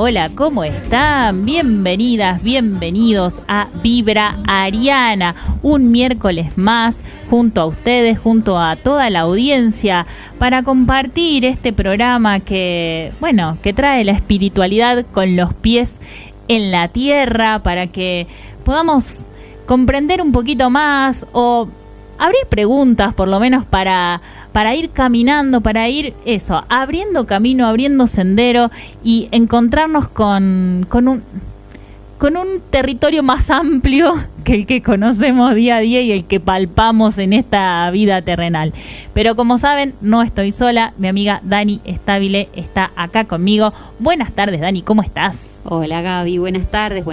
Hola, ¿cómo están? Bienvenidas, bienvenidos a Vibra Ariana, un miércoles más junto a ustedes, junto a toda la audiencia, para compartir este programa que trae la espiritualidad con los pies en la tierra, para que podamos comprender un poquito más o abrir preguntas, por lo menos para ir caminando, para ir abriendo camino, abriendo sendero y encontrarnos con un territorio más amplio que el que conocemos día a día y el que palpamos en esta vida terrenal. Pero como saben, no estoy sola, mi amiga Dani Stabile está acá conmigo. Buenas tardes, Dani, ¿cómo estás? Hola Gaby, buenas tardes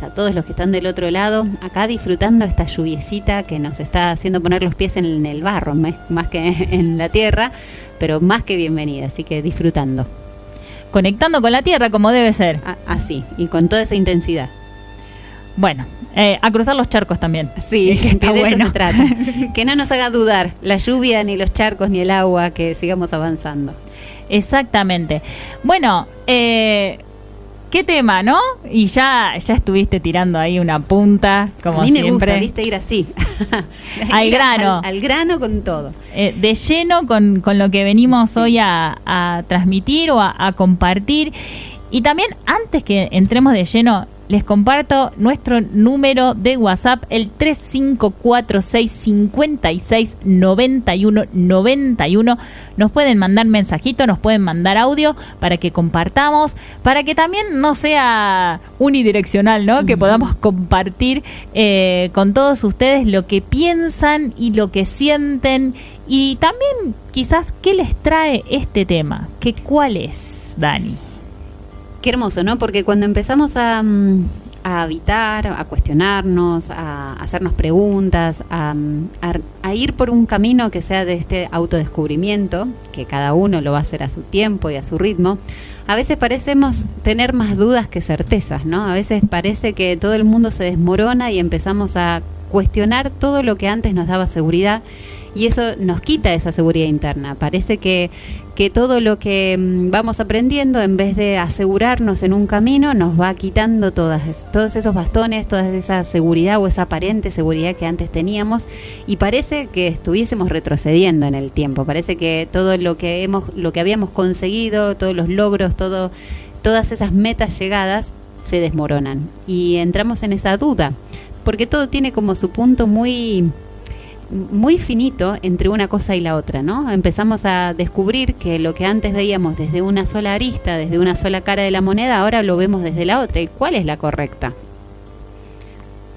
a todos los que están del otro lado, acá disfrutando esta lluviecita que nos está haciendo poner los pies en el barro, más que en la tierra, pero más que bienvenida, así que disfrutando. Conectando con la tierra como debe ser. Así, y con toda esa intensidad. Bueno, a cruzar los charcos también. Sí, que está de bueno. eso se trata. Que no nos haga dudar la lluvia, ni los charcos, ni el agua, que sigamos avanzando. Exactamente. Bueno, qué tema, ¿no? Y ya estuviste tirando ahí una punta, como siempre. A mí me siempre. gusta, viste, ir así. Al grano. Al grano con todo. De lleno con lo que venimos hoy a transmitir o a compartir. Y también, antes que entremos de lleno, les comparto nuestro número de WhatsApp, el 3546569191. Nos pueden mandar mensajito, nos pueden mandar audio para que compartamos, para que también no sea unidireccional, ¿no? Que podamos compartir con todos ustedes lo que piensan y lo que sienten, y también quizás qué les trae este tema. ¿Cuál es, Dani? Qué hermoso, ¿no? Porque cuando empezamos a habitar, a cuestionarnos, a hacernos preguntas, a ir por un camino que sea de este autodescubrimiento, que cada uno lo va a hacer a su tiempo y a su ritmo, a veces parecemos tener más dudas que certezas, ¿no? A veces parece que todo el mundo se desmorona y empezamos a cuestionar todo lo que antes nos daba seguridad, y eso nos quita esa seguridad interna. Parece que todo lo que vamos aprendiendo, en vez de asegurarnos en un camino, nos va quitando todos esos bastones, toda esa seguridad o esa aparente seguridad que antes teníamos, y parece que estuviésemos retrocediendo en el tiempo. Parece que todo lo que habíamos conseguido, todos los logros, todas esas metas llegadas se desmoronan, y entramos en esa duda, porque todo tiene como su punto muy finito entre una cosa y la otra, ¿no? Empezamos a descubrir que lo que antes veíamos desde una sola arista, desde una sola cara de la moneda, ahora lo vemos desde la otra. ¿Y cuál es la correcta?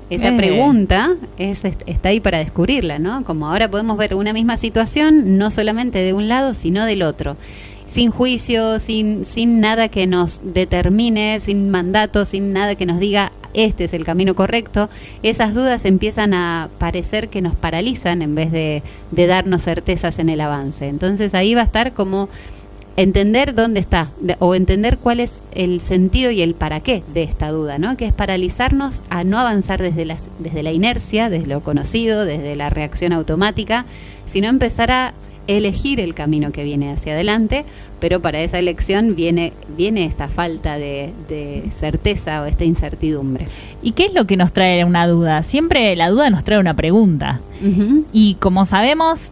Esa pregunta está ahí para descubrirla, ¿no? Como ahora podemos ver una misma situación, no solamente de un lado, sino del otro. Sin juicio, sin nada que nos determine, sin mandato, sin nada que nos diga este es el camino correcto. Esas dudas empiezan a parecer que nos paralizan en vez de darnos certezas en el avance. Entonces ahí va a estar como entender dónde está, o entender cuál es el sentido y el para qué de esta duda, ¿no? Que es paralizarnos a no avanzar desde la inercia, desde lo conocido, desde la reacción automática, sino empezar a elegir el camino que viene hacia adelante, pero para esa elección viene esta falta de certeza o esta incertidumbre. ¿Y qué es lo que nos trae una duda? Siempre la duda nos trae una pregunta. Uh-huh. Y como sabemos,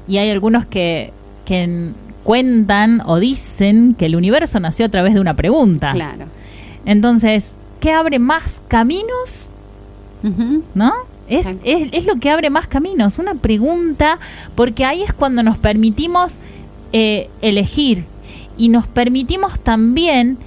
y hay algunos que cuentan o dicen que el universo nació a través de una pregunta. Claro. Entonces, ¿qué abre más caminos? Uh-huh. ¿No? Es lo que abre más caminos, una pregunta, porque ahí es cuando nos permitimos elegir, y nos permitimos también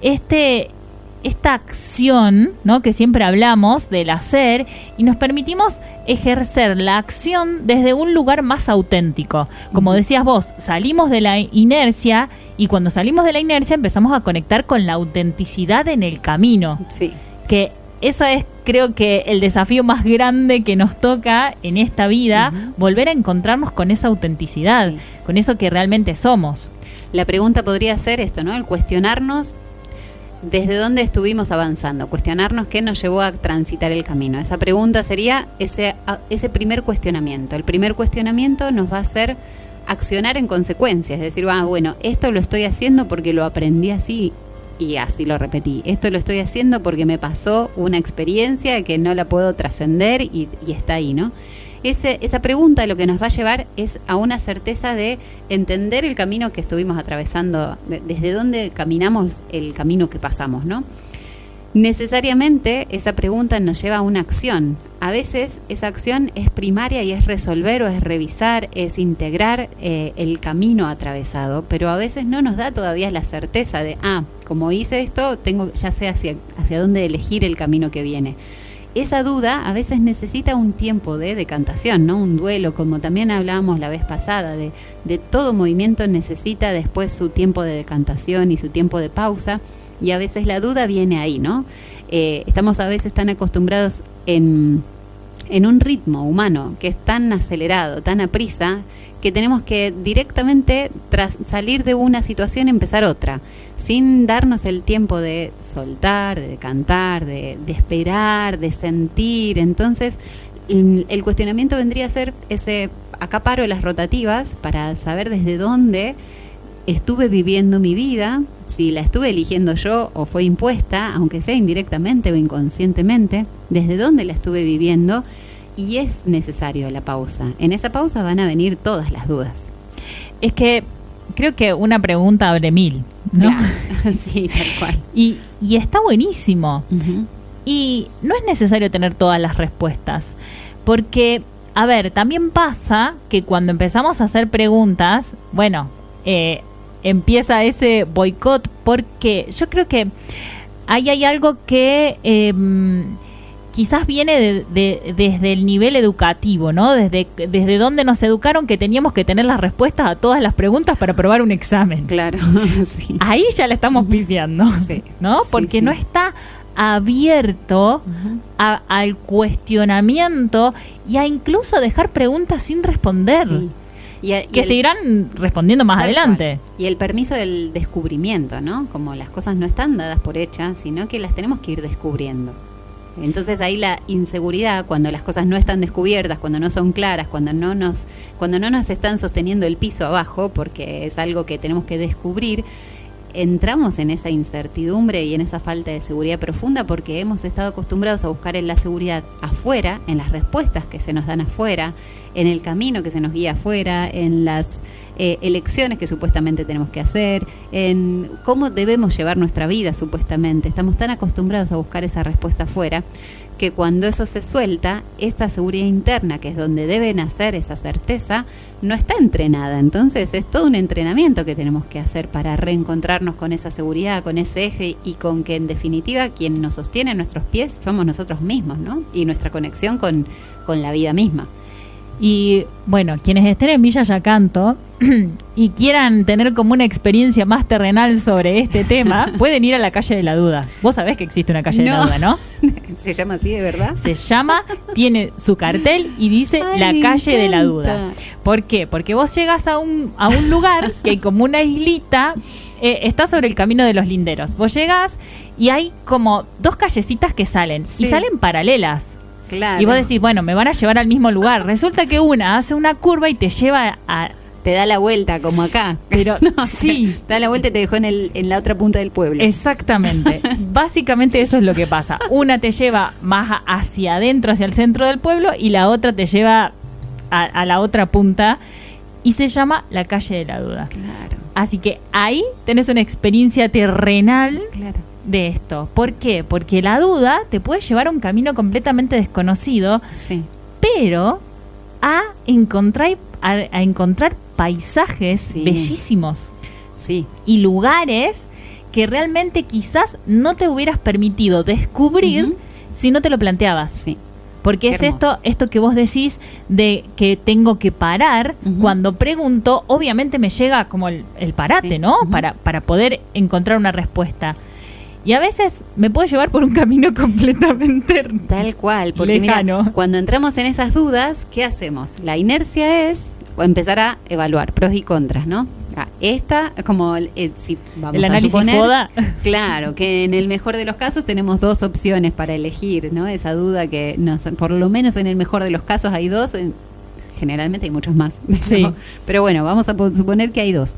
esta acción, ¿no? Que siempre hablamos del hacer, y nos permitimos ejercer la acción desde un lugar más auténtico. Como decías vos, salimos de la inercia, y cuando salimos de la inercia empezamos a conectar con la autenticidad en el camino. Sí. Que eso es, creo que, el desafío más grande que nos toca en esta vida, volver a encontrarnos con esa autenticidad, con eso que realmente somos. La pregunta podría ser esto, ¿no? El cuestionarnos desde dónde estuvimos avanzando, cuestionarnos qué nos llevó a transitar el camino. Esa pregunta sería ese primer cuestionamiento. El primer cuestionamiento nos va a hacer accionar en consecuencia, es decir, esto lo estoy haciendo porque lo aprendí así y así lo repetí. Esto lo estoy haciendo porque me pasó una experiencia que no la puedo trascender y está ahí, ¿no? Esa pregunta lo que nos va a llevar es a una certeza de entender el camino que estuvimos atravesando, desde dónde caminamos el camino que pasamos, ¿no? Necesariamente esa pregunta nos lleva a una acción. A veces esa acción es primaria y es resolver o es revisar, es integrar el camino atravesado, pero a veces no nos da todavía la certeza de, como hice esto, ya sé hacia dónde elegir el camino que viene. Esa duda a veces necesita un tiempo de decantación, ¿no? Un duelo, como también hablábamos la vez pasada, de todo movimiento necesita después su tiempo de decantación y su tiempo de pausa, y a veces la duda viene ahí, ¿no? Estamos a veces tan acostumbrados en un ritmo humano que es tan acelerado, tan aprisa, que tenemos que directamente, tras salir de una situación, empezar otra, sin darnos el tiempo de soltar, de decantar, de esperar, de sentir. Entonces, el cuestionamiento vendría a ser ese acaparo las rotativas para saber desde dónde estuve viviendo mi vida, si la estuve eligiendo yo o fue impuesta, aunque sea indirectamente o inconscientemente, desde dónde la estuve viviendo. Y es necesario la pausa. En esa pausa van a venir todas las dudas. Es que creo que una pregunta abre mil, ¿no? Claro. Sí, tal cual. Y está buenísimo. Uh-huh. Y no es necesario tener todas las respuestas. Porque, a ver, también pasa que cuando empezamos a hacer preguntas, bueno, empieza ese boicot, porque yo creo que ahí hay algo que quizás viene desde el nivel educativo, ¿no? Desde donde nos educaron que teníamos que tener las respuestas a todas las preguntas para aprobar un examen. Claro, sí. Ahí ya la estamos pifiando, sí. ¿no? Sí, porque sí. no está abierto al cuestionamiento y a incluso dejar preguntas sin responder. Sí. Que seguirán respondiendo más adelante. Y el permiso del descubrimiento, ¿no? Como las cosas no están dadas por hechas, sino que las tenemos que ir descubriendo. Entonces ahí la inseguridad, cuando las cosas no están descubiertas, cuando no son claras, cuando no nos están sosteniendo el piso abajo, porque es algo que tenemos que descubrir, entramos en esa incertidumbre y en esa falta de seguridad profunda porque hemos estado acostumbrados a buscar en la seguridad afuera, en las respuestas que se nos dan afuera, en el camino que se nos guía afuera, en las elecciones que supuestamente tenemos que hacer, en cómo debemos llevar nuestra vida supuestamente. Estamos tan acostumbrados a buscar esa respuesta afuera que cuando eso se suelta, esta seguridad interna, que es donde debe nacer esa certeza, no está entrenada. Entonces es todo un entrenamiento que tenemos que hacer para reencontrarnos con esa seguridad, con ese eje, y con que en definitiva quien nos sostiene nuestros pies somos nosotros mismos, ¿no? Y nuestra conexión con la vida misma. Y bueno, quienes estén en Villa Yacanto y quieran tener como una experiencia más terrenal sobre este tema, pueden ir a la Calle de la Duda. Vos sabés que existe una Calle de la Duda, ¿no? ¿Se llama así de verdad? Se llama, tiene su cartel y dice la Calle de la Duda. ¿Por qué? Porque vos llegas a un lugar que hay como una islita, está sobre el camino de los linderos. Vos llegás y hay como dos callecitas que salen, y salen paralelas. Claro. Y vos decís, bueno, me van a llevar al mismo lugar. Resulta que una hace una curva y te lleva a... Te da la vuelta, como acá. Pero sí. Te da la vuelta y te dejó en la otra punta del pueblo. Exactamente. Básicamente eso es lo que pasa. Una te lleva más hacia adentro, hacia el centro del pueblo, y la otra te lleva a la otra punta. Y se llama la Calle de la Duda. Claro. Así que ahí tenés una experiencia terrenal. Claro. De esto. ¿Por qué? Porque la duda te puede llevar a un camino completamente desconocido, sí, pero a encontrar paisajes bellísimos, sí, y lugares que realmente quizás no te hubieras permitido descubrir si no te lo planteabas. Sí. Porque es esto que vos decís de que tengo que parar. Cuando pregunto, obviamente me llega como el parate, ¿no? Para poder encontrar una respuesta. Y a veces me puede llevar por un camino completamente tal cual, porque lejano. Mira, cuando entramos en esas dudas, ¿qué hacemos? La inercia es empezar a evaluar pros y contras, ¿no? Esta, como si vamos el análisis a suponer, FODA. Claro, que en el mejor de los casos tenemos dos opciones para elegir, ¿no? Esa duda que por lo menos en el mejor de los casos hay dos, generalmente hay muchos más. Sí. Pero bueno, vamos a suponer que hay dos.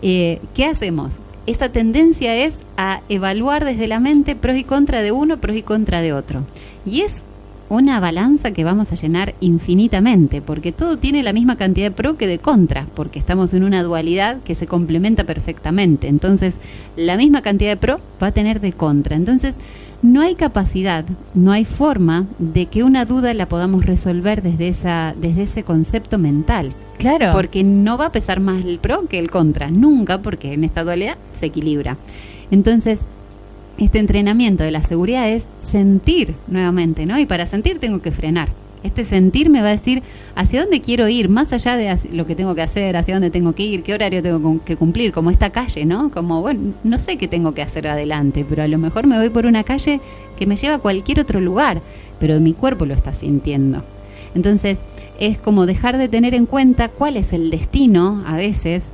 ¿qué hacemos? Esta tendencia es a evaluar desde la mente pros y contras de uno, pros y contras de otro. Y es una balanza que vamos a llenar infinitamente, porque todo tiene la misma cantidad de pro que de contra, porque estamos en una dualidad que se complementa perfectamente. Entonces, la misma cantidad de pro va a tener de contra. Entonces, no hay capacidad, no hay forma de que una duda la podamos resolver desde ese concepto mental. Claro. Porque no va a pesar más el pro que el contra, nunca, porque en esta dualidad se equilibra. Entonces, este entrenamiento de la seguridad es sentir nuevamente, ¿no? Y para sentir tengo que frenar. Este sentir me va a decir hacia dónde quiero ir, más allá de lo que tengo que hacer, hacia dónde tengo que ir, qué horario tengo que cumplir, como esta calle, ¿no? Como, bueno, no sé qué tengo que hacer adelante, pero a lo mejor me voy por una calle que me lleva a cualquier otro lugar, pero mi cuerpo lo está sintiendo. Entonces, es como dejar de tener en cuenta cuál es el destino, a veces,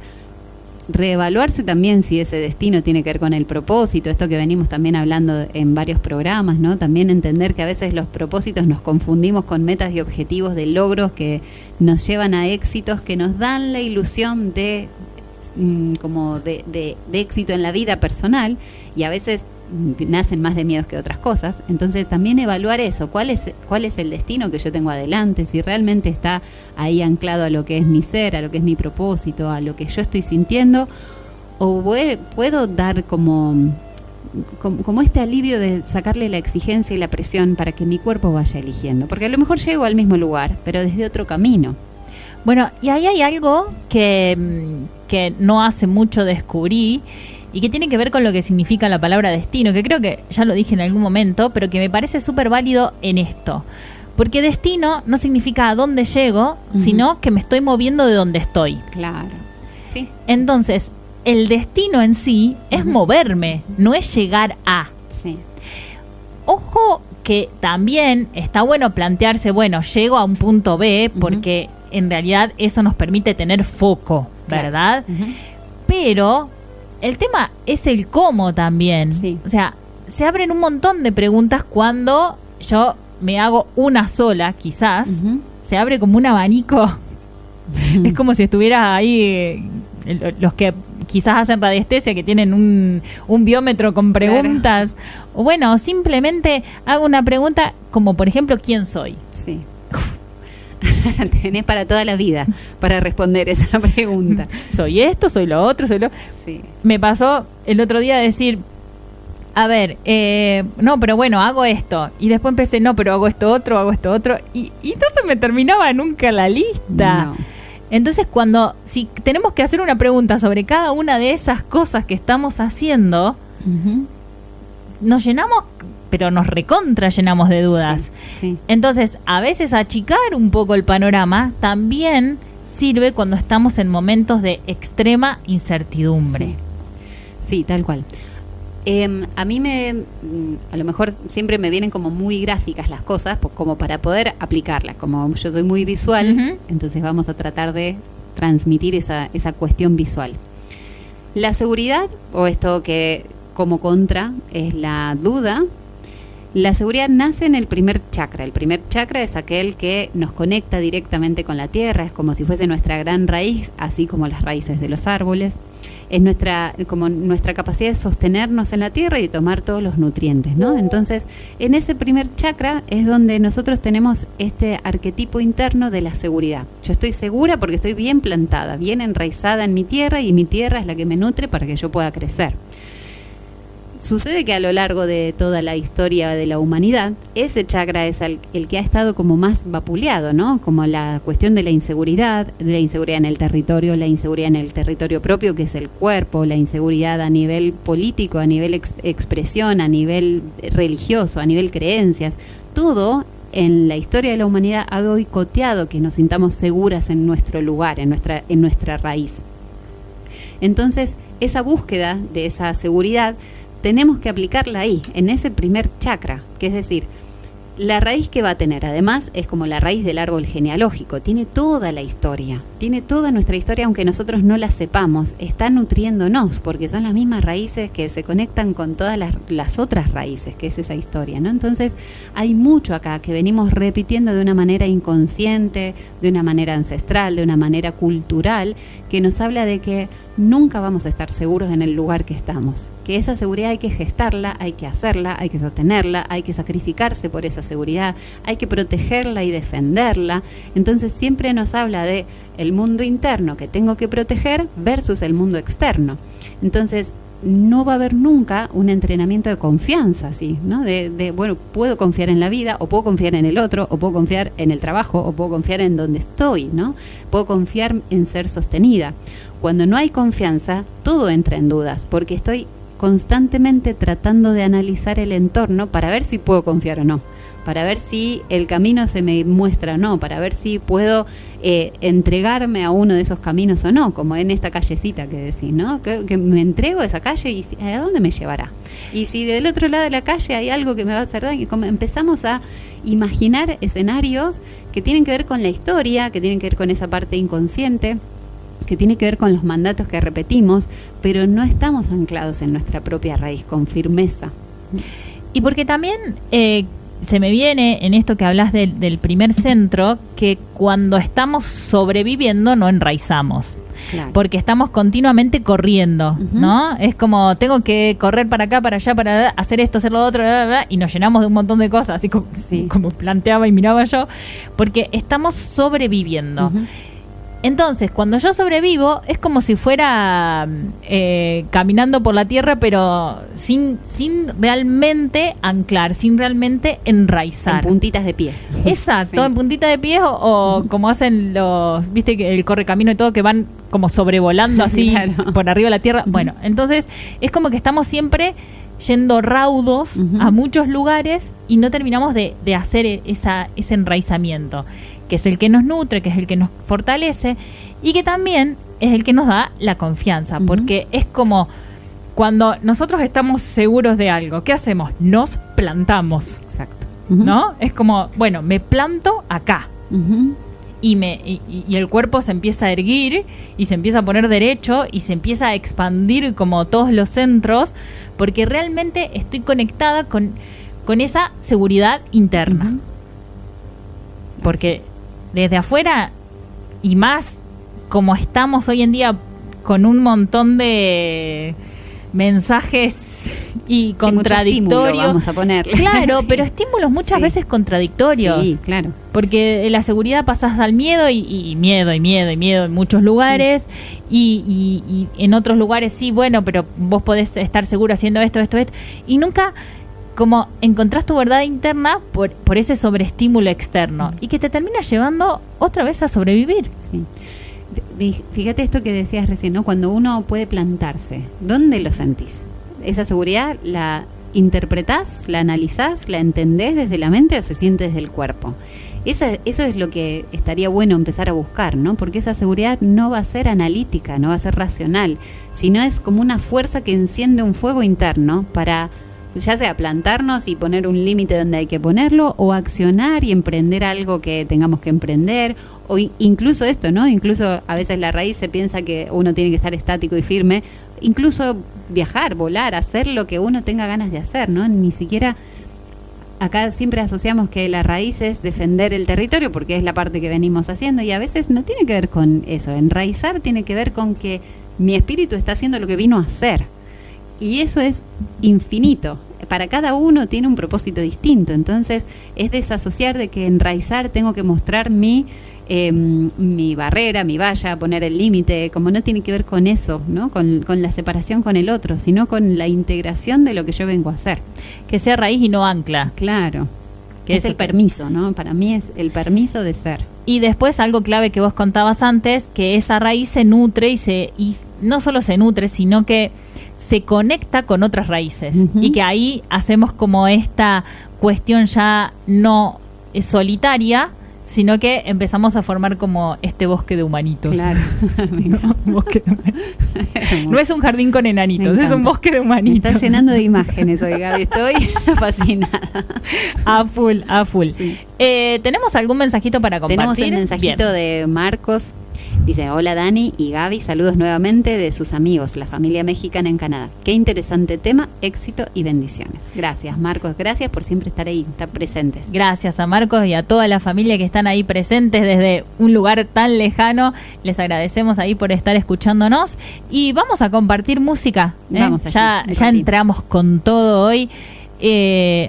reevaluarse también si ese destino tiene que ver con el propósito, esto que venimos también hablando en varios programas, ¿no? También entender que a veces los propósitos nos confundimos con metas y objetivos de logros que nos llevan a éxitos que nos dan la ilusión de éxito en la vida personal, y a veces nacen más de miedos que otras cosas. Entonces también evaluar eso, cuál es el destino que yo tengo adelante, si realmente está ahí anclado a lo que es mi ser, a lo que es mi propósito, a lo que yo estoy sintiendo, o puedo dar como este alivio de sacarle la exigencia y la presión para que mi cuerpo vaya eligiendo, porque a lo mejor llego al mismo lugar, pero desde otro camino. Bueno, y ahí hay algo que no hace mucho descubrí, y que tiene que ver con lo que significa la palabra destino, que creo que ya lo dije en algún momento, pero que me parece súper válido en esto. Porque destino no significa a dónde llego, sino que me estoy moviendo de donde estoy. Claro, sí. Entonces, el destino en sí es moverme, no es llegar a. Sí. Ojo que también está bueno plantearse, bueno, llego a un punto B, porque en realidad eso nos permite tener foco, ¿verdad? Claro. Pero el tema es el cómo también. Sí. O sea, se abren un montón de preguntas cuando yo me hago una sola, quizás. Se abre como un abanico. Es como si estuviera ahí los que quizás hacen radiestesia, que tienen un biómetro con preguntas. Claro. O bueno, simplemente hago una pregunta como, por ejemplo, ¿quién soy? Sí. Tenés para toda la vida para responder esa pregunta. Soy esto, soy lo otro, soy lo... Sí. Me pasó el otro día decir, a ver, no, pero bueno, hago esto. Y después empecé, no, pero hago esto otro. Y entonces me terminaba nunca la lista. No. Entonces si tenemos que hacer una pregunta sobre cada una de esas cosas que estamos haciendo, nos llenamos, pero nos recontra llenamos de dudas. Sí, sí. Entonces, a veces achicar un poco el panorama también sirve cuando estamos en momentos de extrema incertidumbre. Sí, sí, tal cual. A mí a lo mejor siempre me vienen como muy gráficas las cosas, como para poder aplicarlas. Como yo soy muy visual, entonces vamos a tratar de transmitir esa cuestión visual. La seguridad, o esto que como contra es la duda. La seguridad nace en el primer chakra. El primer chakra es aquel que nos conecta directamente con la tierra, es como si fuese nuestra gran raíz, así como las raíces de los árboles. Es nuestra capacidad de sostenernos en la tierra y de tomar todos los nutrientes, ¿no? Entonces, en ese primer chakra es donde nosotros tenemos este arquetipo interno de la seguridad. Yo estoy segura porque estoy bien plantada, bien enraizada en mi tierra, y mi tierra es la que me nutre para que yo pueda crecer. Sucede que a lo largo de toda la historia de la humanidad, ese chakra es el que ha estado como más vapuleado, ¿no? Como la cuestión de la inseguridad en el territorio, la inseguridad en el territorio propio, que es el cuerpo, la inseguridad a nivel político, a nivel expresión, a nivel religioso, a nivel creencias. Todo en la historia de la humanidad ha boicoteado que nos sintamos seguras en nuestro lugar, en nuestra raíz. Entonces, esa búsqueda de esa seguridad tenemos que aplicarla ahí, en ese primer chakra, que es decir, la raíz que va a tener, además, es como la raíz del árbol genealógico, tiene toda la historia, tiene toda nuestra historia, aunque nosotros no la sepamos, está nutriéndonos, porque son las mismas raíces que se conectan con todas las otras raíces, que es esa historia, ¿no? Entonces, hay mucho acá que venimos repitiendo de una manera inconsciente, de una manera ancestral, de una manera cultural, que nos habla de que nunca vamos a estar seguros en el lugar que estamos. Que esa seguridad hay que gestarla, hay que hacerla, hay que sostenerla, hay que sacrificarse por esa seguridad, hay que protegerla y defenderla. Entonces siempre nos habla de el mundo interno que tengo que proteger versus el mundo externo. Entonces no va a haber nunca un entrenamiento de confianza, ¿sí? ¿No? Bueno, puedo confiar en la vida, o puedo confiar en el otro, o puedo confiar en el trabajo, o puedo confiar en donde estoy, ¿no? Puedo confiar en ser sostenida. Cuando no hay confianza, todo entra en dudas, porque estoy constantemente tratando de analizar el entorno para ver si puedo confiar o no, para ver si el camino se me muestra o no, para ver si puedo entregarme a uno de esos caminos o no, como en esta callecita que decís, ¿no? Que me entrego a esa calle y ¿a dónde me llevará? Y si del otro lado de la calle hay algo que me va a hacer daño, como empezamos a imaginar escenarios que tienen que ver con la historia, que tienen que ver con esa parte inconsciente, que tiene que ver con los mandatos que repetimos, pero no estamos anclados en nuestra propia raíz con firmeza. Y porque también se me viene en esto que hablas del primer centro, que cuando estamos sobreviviendo no enraizamos. Claro. Porque estamos continuamente corriendo, ¿no? Es como, tengo que correr para acá, para allá, para hacer esto, hacer lo otro, bla, bla, bla, y nos llenamos de un montón de cosas, así como planteaba y miraba yo, porque estamos sobreviviendo. Entonces, cuando yo sobrevivo, es como si fuera caminando por la tierra, pero sin realmente anclar, sin realmente enraizar. En puntitas de pie. Exacto, en puntitas de pie o como hacen los, viste, el correcamino y todo, que van como sobrevolando así por arriba de la tierra. Bueno, entonces es como que estamos siempre yendo raudos a muchos lugares y no terminamos de hacer ese enraizamiento, que es el que nos nutre, que es el que nos fortalece y que también es el que nos da la confianza, porque es como cuando nosotros estamos seguros de algo, ¿qué hacemos? Nos plantamos. Exacto. ¿No? Es como, bueno, me planto acá. Y el cuerpo se empieza a erguir y se empieza a poner derecho y se empieza a expandir como todos los centros, porque realmente estoy conectada con esa seguridad interna. Porque desde afuera, y más como estamos hoy en día con un montón de mensajes y contradictorios, vamos a ponerle. Claro, pero estímulos muchas veces contradictorios. Sí, claro. Porque la seguridad pasás al miedo y miedo en muchos lugares y en otros lugares sí, bueno, pero vos podés estar seguro haciendo esto. Y nunca como encontrás tu verdad interna por ese sobreestímulo externo y que te termina llevando otra vez a sobrevivir. Sí. Fíjate esto que decías recién, ¿no? Cuando uno puede plantarse, ¿dónde lo sentís? ¿Esa seguridad la interpretás, la analizás, la entendés desde la mente o se siente desde el cuerpo? Eso es lo que estaría bueno empezar a buscar, ¿no? Porque esa seguridad no va a ser analítica, no va a ser racional, sino es como una fuerza que enciende un fuego interno para, ya sea plantarnos y poner un límite donde hay que ponerlo, o accionar y emprender algo que tengamos que emprender, o incluso esto, ¿no? Incluso a veces la raíz se piensa que uno tiene que estar estático y firme, incluso viajar, volar, hacer lo que uno tenga ganas de hacer, ¿no? Ni siquiera, acá siempre asociamos que la raíz es defender el territorio porque es la parte que venimos haciendo y a veces no tiene que ver con eso, enraizar tiene que ver con que mi espíritu está haciendo lo que vino a hacer. Y eso es infinito. Para cada uno tiene un propósito distinto. Entonces, es desasociar de que enraizar tengo que mostrar mi barrera, mi valla, poner el límite. Como no tiene que ver con eso, ¿no? Con la separación con el otro, sino con la integración de lo que yo vengo a hacer. Que sea raíz y no ancla. Claro. Que es el permiso, ¿no? Para mí es el permiso de ser. Y después algo clave que vos contabas antes, que esa raíz se nutre y no solo se nutre, sino que se conecta con otras raíces y que ahí hacemos como esta cuestión ya no solitaria, sino que empezamos a formar como este bosque de humanitos. Claro. No es un jardín con enanitos, es un bosque de humanitos. Me está llenando de imágenes hoy, Gaby, estoy fascinada. A full. Sí. ¿Tenemos algún mensajito para compartir? Tenemos el mensajito de Marcos. Dice, hola Dani y Gaby, saludos nuevamente de sus amigos, la familia mexicana en Canadá. Qué interesante tema, éxito y bendiciones. Gracias Marcos, gracias por siempre estar ahí, estar presentes. Gracias a Marcos y a toda la familia que están ahí presentes desde un lugar tan lejano. Les agradecemos ahí por estar escuchándonos y vamos a compartir música. Vamos allí, ya entramos con todo hoy.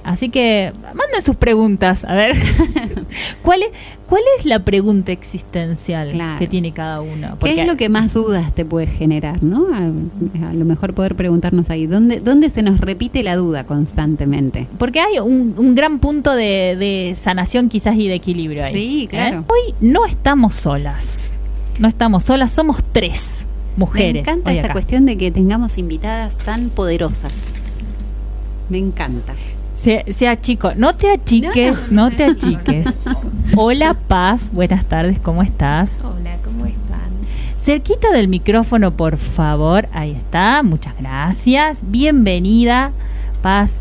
Así que manden sus preguntas, a ver. ¿Cuál es la pregunta existencial que tiene cada uno? Porque ¿qué es lo que más dudas te puede generar, ¿no? A lo mejor poder preguntarnos ahí, ¿dónde se nos repite la duda constantemente? Porque hay un gran punto de sanación quizás y de equilibrio ahí. Sí, claro. Hoy no estamos solas. No estamos solas, somos 3 mujeres. Me encanta esta cuestión de que tengamos invitadas tan poderosas. Me encanta. Sea chico, no te achiques, no te achiques. Hola Paz, buenas tardes, ¿cómo estás? Hola, ¿cómo están? Cerquita del micrófono, por favor, ahí está, muchas gracias. Bienvenida, Paz.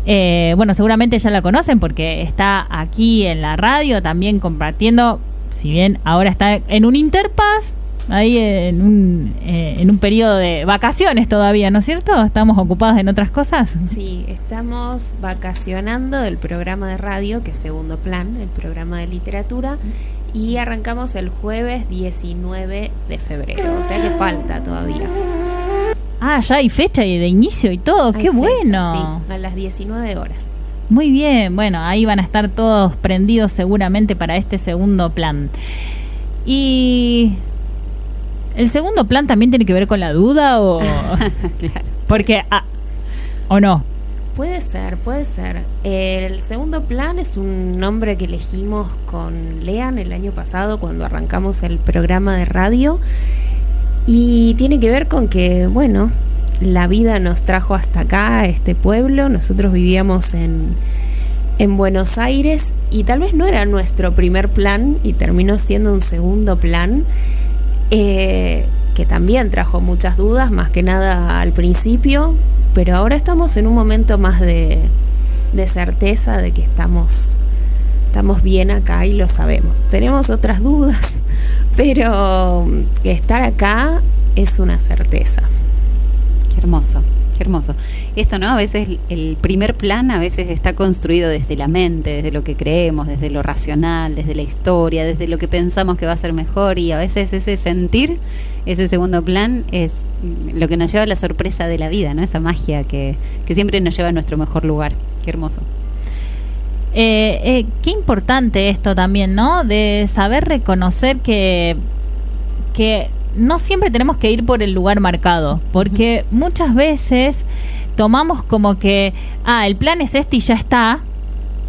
Bueno, seguramente ya la conocen porque está aquí en la radio también compartiendo, si bien ahora está en un Interpaz, ahí en un periodo de vacaciones todavía, ¿no es cierto? ¿Estamos ocupados en otras cosas? Sí, estamos vacacionando del programa de radio, que es Segundo Plan, el programa de literatura, y arrancamos el jueves 19 de febrero, o sea que falta todavía. Ah, ya hay fecha de inicio y todo, ¡qué bueno! Sí, a las 19 horas. Muy bien, bueno, ahí van a estar todos prendidos seguramente para este Segundo Plan. Y... ¿el segundo plan también tiene que ver con la duda o...? Claro. Porque... ¿o no? Puede ser. El segundo plan es un nombre que elegimos con Lean el año pasado cuando arrancamos el programa de radio. Y tiene que ver con que, bueno, la vida nos trajo hasta acá, a este pueblo. Nosotros vivíamos en Buenos Aires y tal vez no era nuestro primer plan y terminó siendo un segundo plan. Que también trajo muchas dudas, más que nada al principio, pero ahora estamos en un momento más de certeza de que estamos bien acá y lo sabemos. Tenemos otras dudas, pero estar acá es una certeza. Qué hermoso. Qué hermoso. Esto, ¿no? A veces el primer plan a veces está construido desde la mente, desde lo que creemos, desde lo racional, desde la historia, desde lo que pensamos que va a ser mejor, y a veces ese sentir, ese segundo plan es lo que nos lleva a la sorpresa de la vida, ¿no? Esa magia que siempre nos lleva a nuestro mejor lugar. Qué hermoso. Qué importante esto también, ¿no? De saber reconocer que no siempre tenemos que ir por el lugar marcado, porque muchas veces tomamos como que, el plan es este y ya está,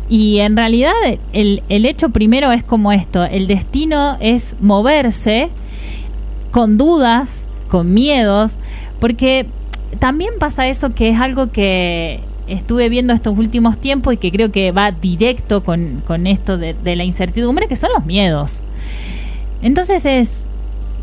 y en realidad el hecho primero es como esto, el destino es moverse con dudas, con miedos, porque también pasa eso que es algo que estuve viendo estos últimos tiempos y que creo que va directo con esto de la incertidumbre, que son los miedos. Entonces es...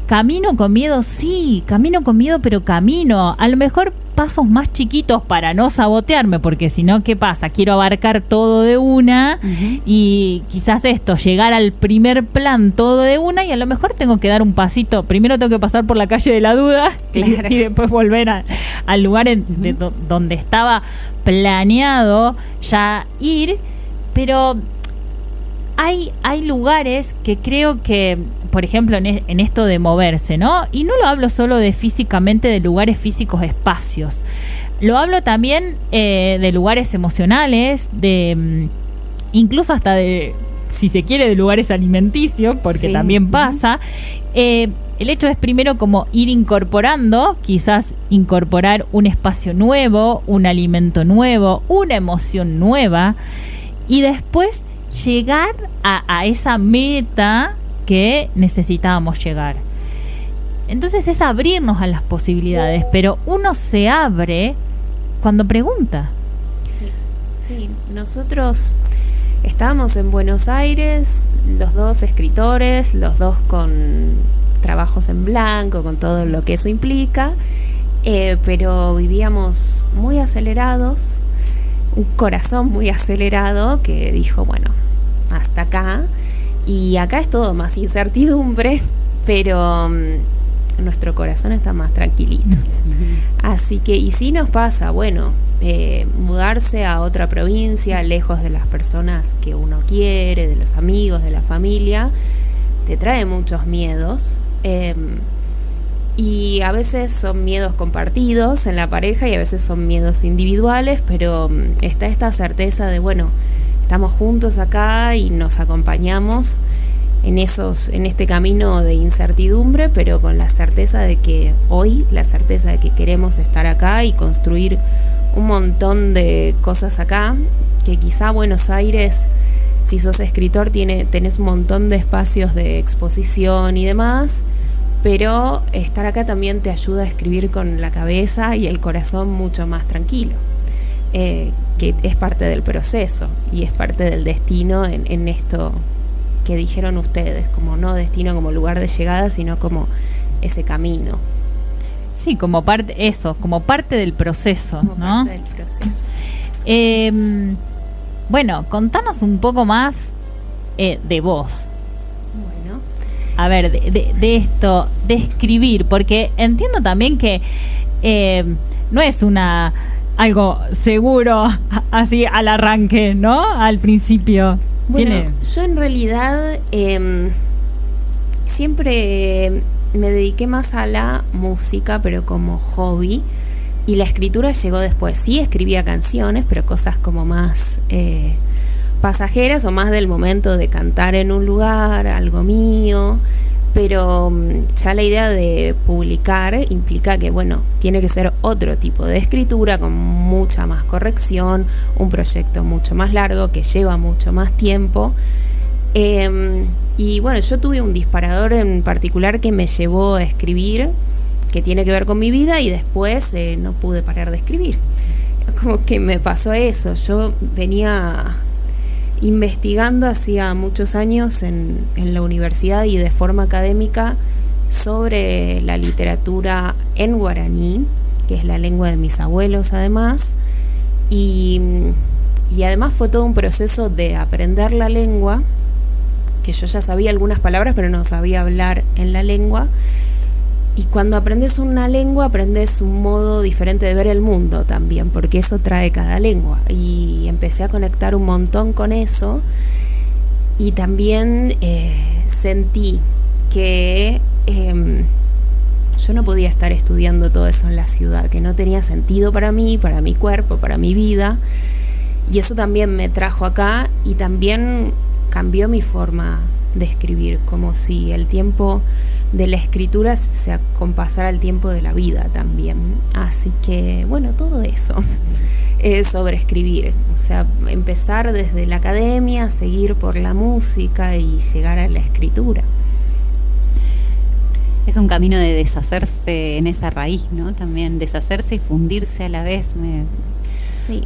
camino con miedo, sí, camino con miedo, pero camino. A lo mejor pasos más chiquitos para no sabotearme, porque si no, ¿qué pasa? Quiero abarcar todo de una y quizás llegar al primer plan todo de una y a lo mejor tengo que dar un pasito. Primero tengo que pasar por la calle de la duda y después volver al lugar donde estaba planeado ya ir, pero... Hay lugares que creo que, por ejemplo, en esto de moverse, ¿no? Y no lo hablo solo de físicamente, de lugares físicos, espacios. Lo hablo también de lugares emocionales, incluso hasta de, si se quiere, de lugares alimenticios, porque también pasa. El hecho es primero como ir incorporando, quizás incorporar un espacio nuevo, un alimento nuevo, una emoción nueva, y después llegar a esa meta que necesitábamos llegar. Entonces es abrirnos a las posibilidades, pero uno se abre cuando pregunta. Sí, nosotros estábamos en Buenos Aires, los dos escritores, los dos con trabajos en blanco, con todo lo que eso implica, pero vivíamos muy acelerados, un corazón muy acelerado que dijo, bueno, hasta acá, y acá es todo más incertidumbre, pero nuestro corazón está más tranquilito. Así que, y sí nos pasa, bueno, mudarse a otra provincia, lejos de las personas que uno quiere, de los amigos, de la familia, te trae muchos miedos. Y a veces son miedos compartidos en la pareja y a veces son miedos individuales, pero está esta certeza de, bueno, estamos juntos acá y nos acompañamos en este camino de incertidumbre, pero con la certeza de que queremos estar acá y construir un montón de cosas acá, que quizá Buenos Aires, si sos escritor, tenés un montón de espacios de exposición y demás, pero estar acá también te ayuda a escribir con la cabeza y el corazón mucho más tranquilo, que es parte del proceso y es parte del destino en esto que dijeron ustedes, como no destino como lugar de llegada, sino como ese camino. Sí, como parte del proceso, como, ¿no? Parte del proceso. Bueno, contanos un poco más de vos. Bueno. A ver, de esto, de escribir, porque entiendo también que no es algo seguro así al arranque, ¿no? Al principio. Bueno, yo en realidad siempre me dediqué más a la música, pero como hobby, y la escritura llegó después. Sí, escribía canciones, pero cosas como más pasajeras o más del momento de cantar en un lugar, algo mío, pero ya la idea de publicar implica que, bueno, tiene que ser otro tipo de escritura con mucha más corrección, un proyecto mucho más largo que lleva mucho más tiempo. Y bueno, yo tuve un disparador en particular que me llevó a escribir, que tiene que ver con mi vida, y después no pude parar de escribir. Como que me pasó eso. Yo venía investigando hacía muchos años en la universidad y de forma académica sobre la literatura en guaraní, que es la lengua de mis abuelos además, y además fue todo un proceso de aprender la lengua, que yo ya sabía algunas palabras pero no sabía hablar en la lengua. Y cuando aprendes una lengua, aprendes un modo diferente de ver el mundo también, porque eso trae cada lengua. Y empecé a conectar un montón con eso. Y también sentí que yo no podía estar estudiando todo eso en la ciudad, que no tenía sentido para mí, para mi cuerpo, para mi vida. Y eso también me trajo acá y también cambió mi forma de escribir, como si el tiempo de la escritura se acompasara al tiempo de la vida también. Así que, bueno, todo eso es sobre escribir. O sea, empezar desde la academia, seguir por la música y llegar a la escritura. Es un camino de deshacerse en esa raíz, ¿no? También deshacerse y fundirse a la vez. Sí.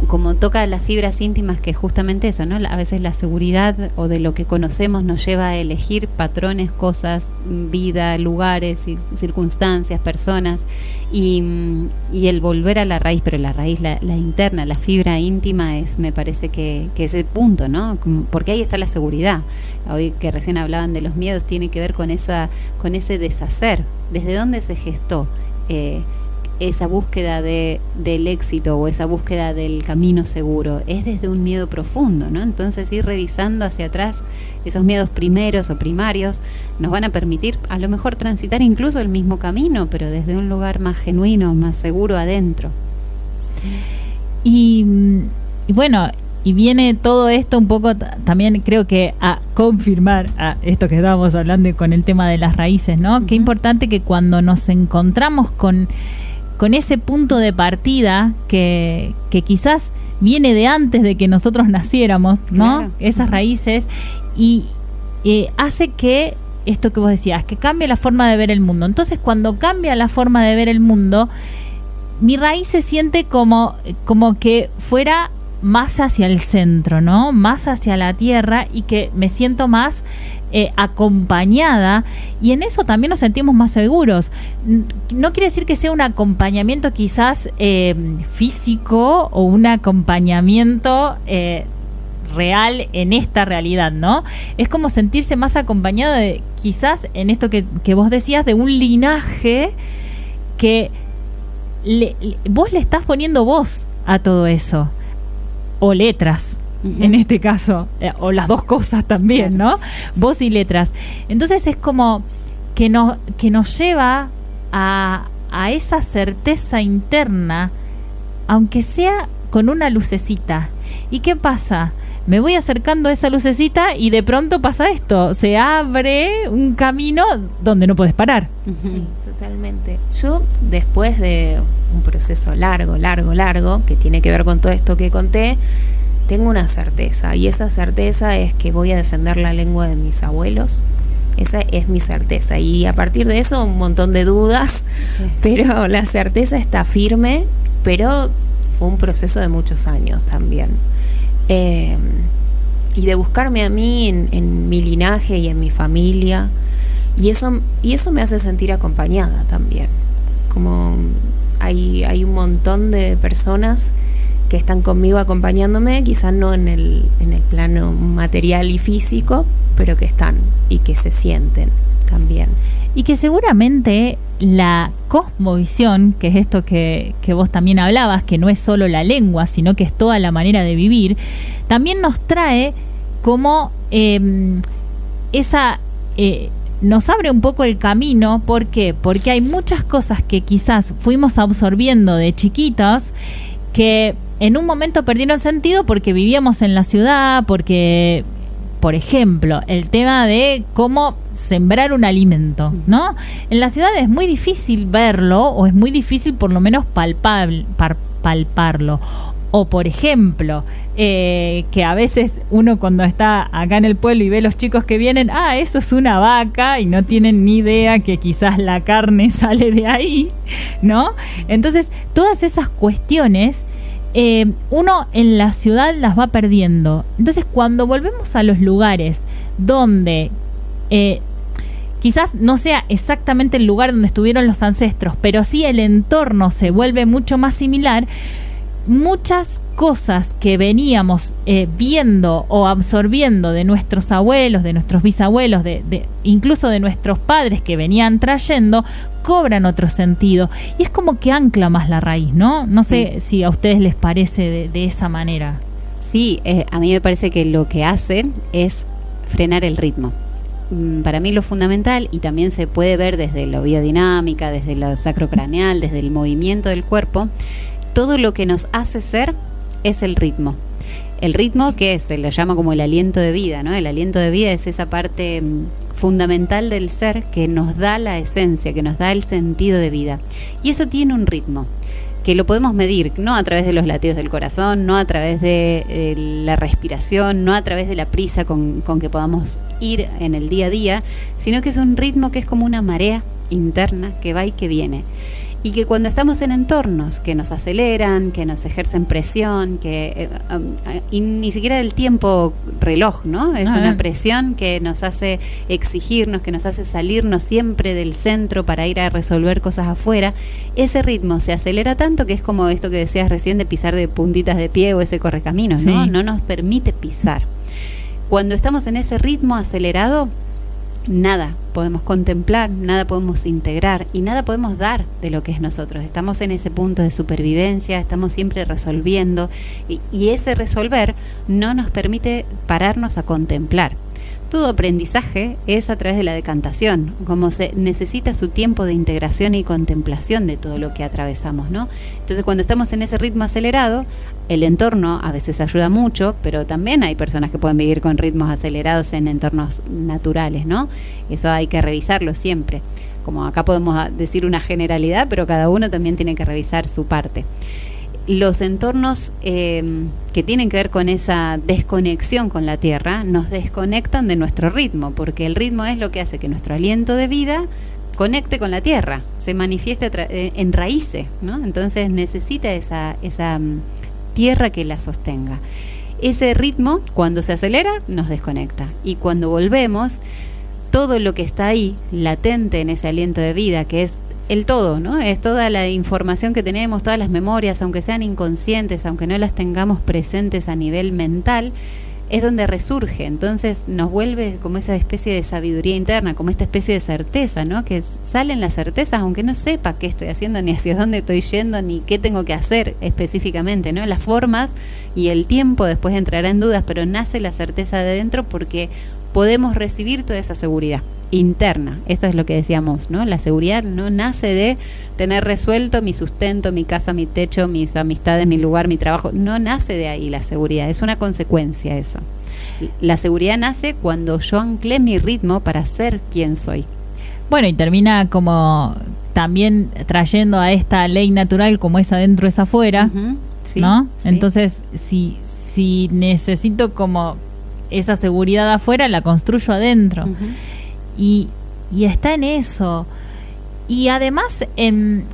Como toca las fibras íntimas, que justamente eso, ¿no? A veces la seguridad o de lo que conocemos nos lleva a elegir patrones, cosas, vida, lugares, circunstancias, personas, y el volver a la raíz, pero la raíz, la interna, la fibra íntima me parece que es el punto, ¿no? Porque ahí está la seguridad. Hoy que recién hablaban de los miedos, tiene que ver con ese deshacer. ¿Desde dónde se gestó esa búsqueda del éxito o esa búsqueda del camino seguro? Es desde un miedo profundo, ¿no? Entonces ir revisando hacia atrás esos miedos primeros o primarios nos van a permitir a lo mejor transitar incluso el mismo camino, pero desde un lugar más genuino, más seguro adentro. Y bueno, y viene todo esto un poco también, creo que a confirmar a esto que estábamos hablando con el tema de las raíces, ¿no? Uh-huh. Qué importante que cuando nos encontramos con ese punto de partida que quizás viene de antes de que nosotros naciéramos, ¿no? Claro. Esas raíces, y hace que esto que vos decías, que cambie la forma de ver el mundo. Entonces, cuando cambia la forma de ver el mundo, mi raíz se siente como que fuera más hacia el centro, ¿no? Más hacia la tierra, y que me siento más acompañada, y en eso también nos sentimos más seguros. No quiere decir que sea un acompañamiento quizás físico o un acompañamiento real en esta realidad, ¿no? Es como sentirse más acompañado de, quizás en esto que vos decías, de un linaje que vos le estás poniendo voz a todo eso, o letras, en este caso, o las dos cosas también, ¿no? Voz y letras. Entonces es como que nos lleva a esa certeza interna, aunque sea con una lucecita. ¿Y qué pasa? Me voy acercando a esa lucecita y de pronto pasa esto, se abre un camino donde no puedes parar. Sí, totalmente. Yo, después de un proceso largo, que tiene que ver con todo esto que conté, tengo una certeza, y esa certeza es que voy a defender la lengua de mis abuelos. Esa es mi certeza, y a partir de eso un montón de dudas, pero la certeza está firme, pero fue un proceso de muchos años también. Y de buscarme a mí en mi linaje y en mi familia, y eso me hace sentir acompañada también. Como hay un montón de personas que están conmigo acompañándome, quizás no en el plano material y físico, pero que están y que se sienten también. Y que seguramente la cosmovisión, que es esto que vos también hablabas, que no es solo la lengua, sino que es toda la manera de vivir, también nos trae como nos abre un poco el camino. ¿Por qué? Porque hay muchas cosas que quizás fuimos absorbiendo de chiquitos que en un momento perdieron sentido porque vivíamos en la ciudad, porque, por ejemplo, el tema de cómo sembrar un alimento, ¿no? En la ciudad es muy difícil verlo, o es muy difícil por lo menos palparlo. O, por ejemplo, que a veces uno cuando está acá en el pueblo y ve los chicos que vienen, eso es una vaca, y no tienen ni idea que quizás la carne sale de ahí, ¿no? Entonces, todas esas cuestiones uno en la ciudad las va perdiendo. Entonces, cuando volvemos a los lugares donde quizás no sea exactamente el lugar donde estuvieron los ancestros, pero sí el entorno se vuelve mucho más similar, muchas cosas que veníamos viendo o absorbiendo de nuestros abuelos, de nuestros bisabuelos, incluso de nuestros padres que venían trayendo, cobran otro sentido. Y es como que ancla más la raíz, ¿no? No sé si a ustedes les parece de esa manera. Sí, a mí me parece que lo que hace es frenar el ritmo. Para mí lo fundamental, y también se puede ver desde la biodinámica, desde lo sacrocraneal, desde el movimiento del cuerpo, todo lo que nos hace ser es el ritmo. El ritmo que se le llama como el aliento de vida, ¿no? El aliento de vida es esa parte fundamental del ser que nos da la esencia, que nos da el sentido de vida. Y eso tiene un ritmo que lo podemos medir, no a través de los latidos del corazón, no a través de la respiración, no a través de la prisa con que podamos ir en el día a día, sino que es un ritmo que es como una marea interna que va y que viene. Y que cuando estamos en entornos que nos aceleran, que nos ejercen presión, y ni siquiera el tiempo reloj, ¿no? Es una presión que nos hace exigirnos, que nos hace salirnos siempre del centro para ir a resolver cosas afuera. Ese ritmo se acelera tanto que es como esto que decías recién de pisar de puntitas de pie o ese correcaminos, ¿no? Sí. No nos permite pisar. Cuando estamos en ese ritmo acelerado, nada podemos contemplar, nada podemos integrar y nada podemos dar de lo que es nosotros. Estamos en ese punto de supervivencia, estamos siempre resolviendo y ese resolver no nos permite pararnos a contemplar. Todo aprendizaje es a través de la decantación, como se necesita su tiempo de integración y contemplación de todo lo que atravesamos, ¿no? Entonces, cuando estamos en ese ritmo acelerado, el entorno a veces ayuda mucho, pero también hay personas que pueden vivir con ritmos acelerados en entornos naturales, ¿no? Eso hay que revisarlo siempre. Como acá podemos decir una generalidad, pero cada uno también tiene que revisar su parte. Los entornos que tienen que ver con esa desconexión con la tierra nos desconectan de nuestro ritmo, porque el ritmo es lo que hace que nuestro aliento de vida conecte con la tierra, se manifieste en raíces, ¿no? Entonces necesita esa tierra que la sostenga. Ese ritmo, cuando se acelera, nos desconecta, y cuando volvemos, todo lo que está ahí, latente en ese aliento de vida, que es el todo, ¿no? Es toda la información que tenemos, todas las memorias, aunque sean inconscientes, aunque no las tengamos presentes a nivel mental, es donde resurge. Entonces nos vuelve como esa especie de sabiduría interna, como esta especie de certeza, ¿no? Que salen las certezas aunque no sepa qué estoy haciendo, ni hacia dónde estoy yendo, ni qué tengo que hacer específicamente, ¿no? Las formas y el tiempo después entrará en dudas, pero nace la certeza de dentro porque podemos recibir toda esa seguridad interna. Eso es lo que decíamos, ¿no? La seguridad no nace de tener resuelto mi sustento, mi casa, mi techo, mis amistades, mi lugar, mi trabajo. No nace de ahí la seguridad, es una consecuencia eso. La seguridad nace cuando yo anclé mi ritmo para ser quien soy. Bueno, y termina como también trayendo a esta ley natural como es adentro es afuera, Sí, ¿no? sí. Entonces, si necesito como esa seguridad afuera, la construyo adentro. Y está en eso. Y además en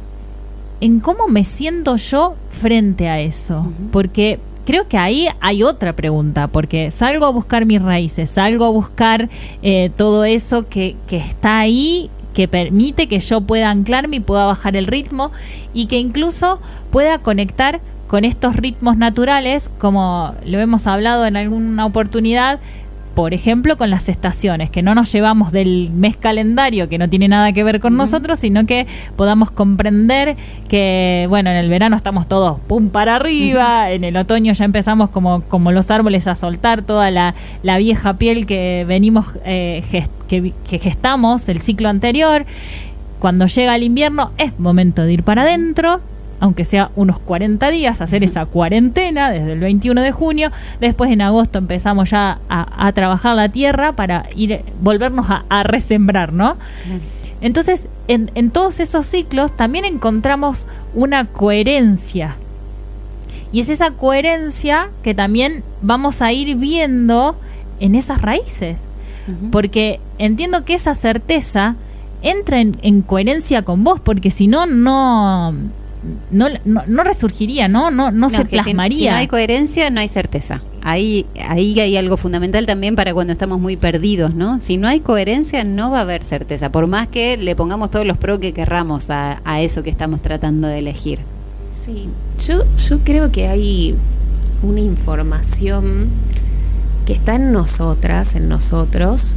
cómo me siento yo frente a eso. Porque creo que ahí hay otra pregunta. Porque salgo a buscar mis raíces, salgo a buscar todo eso que está ahí, que permite que yo pueda anclarme y pueda bajar el ritmo. Y que incluso pueda conectar con estos ritmos naturales, como lo hemos hablado en alguna oportunidad. Por ejemplo, con las estaciones, que no nos llevamos del mes calendario, que no tiene nada que ver con nosotros, sino que podamos comprender que, bueno, en el verano estamos todos pum para arriba, en el otoño ya empezamos como los árboles a soltar toda la vieja piel que venimos, que gestamos el ciclo anterior. Cuando llega el invierno es momento de ir para adentro, aunque sea unos 40 días, hacer esa cuarentena desde el 21 de junio. Después en agosto empezamos ya a trabajar la tierra para volvernos a resembrar, ¿no? Entonces, en todos esos ciclos también encontramos una coherencia. Y es esa coherencia que también vamos a ir viendo en esas raíces. Porque entiendo que esa certeza entra en coherencia con vos, porque si no resurgiría, no se plasmaría. Si no hay coherencia, no hay certeza. Ahí hay algo fundamental también para cuando estamos muy perdidos, ¿no? Si no hay coherencia, no va a haber certeza, por más que le pongamos todos los pros que querramos a eso que estamos tratando de elegir. Sí, yo creo que hay una información que está en nosotras, en nosotros,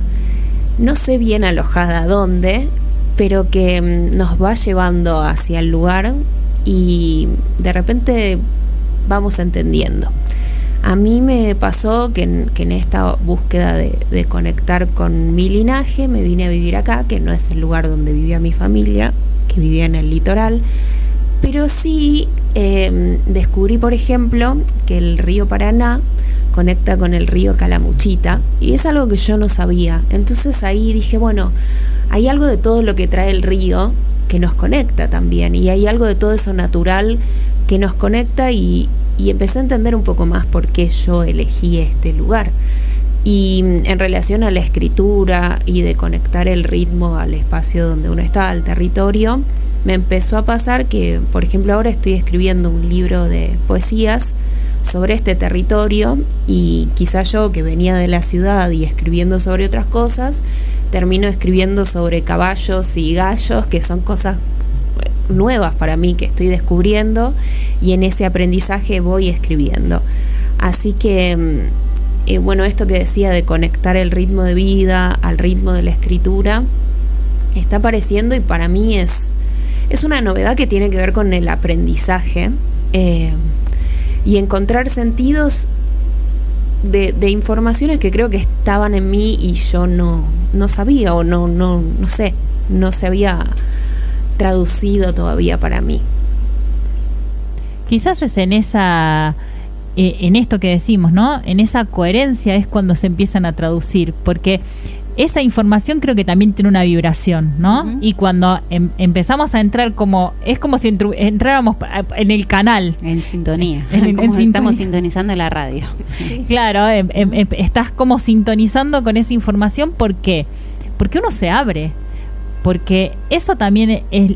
no sé bien alojada dónde, pero que nos va llevando hacia el lugar y de repente vamos entendiendo. A mí me pasó que en esta búsqueda de conectar con mi linaje me vine a vivir acá, que no es el lugar donde vivía mi familia, que vivía en el litoral, pero sí descubrí, por ejemplo, que el río Paraná conecta con el río Calamuchita y es algo que yo no sabía. Entonces ahí dije, bueno, hay algo de todo lo que trae el río que nos conecta también, y hay algo de todo eso natural que nos conecta, y empecé a entender un poco más por qué yo elegí este lugar. Y en relación a la escritura y de conectar el ritmo al espacio donde uno está, al territorio, me empezó a pasar que, por ejemplo, ahora estoy escribiendo un libro de poesías sobre este territorio, y quizá yo, que venía de la ciudad y escribiendo sobre otras cosas, termino escribiendo sobre caballos y gallos, que son cosas nuevas para mí que estoy descubriendo, y en ese aprendizaje voy escribiendo. Así que bueno, esto que decía de conectar el ritmo de vida al ritmo de la escritura está apareciendo, y para mí es una novedad que tiene que ver con el aprendizaje y encontrar sentidos de informaciones que creo que estaban en mí y yo no sabía, o no sé, no se había traducido todavía para mí. Quizás es en esto que decimos, ¿no? En esa coherencia es cuando se empiezan a traducir, porque esa información creo que también tiene una vibración, ¿no? Y cuando empezamos a entrar es como si entráramos en el canal. En sintonía. Estamos sintonizando la radio. Sí. Claro, estás como sintonizando con esa información. ¿Por qué? Porque uno se abre. Porque eso también es,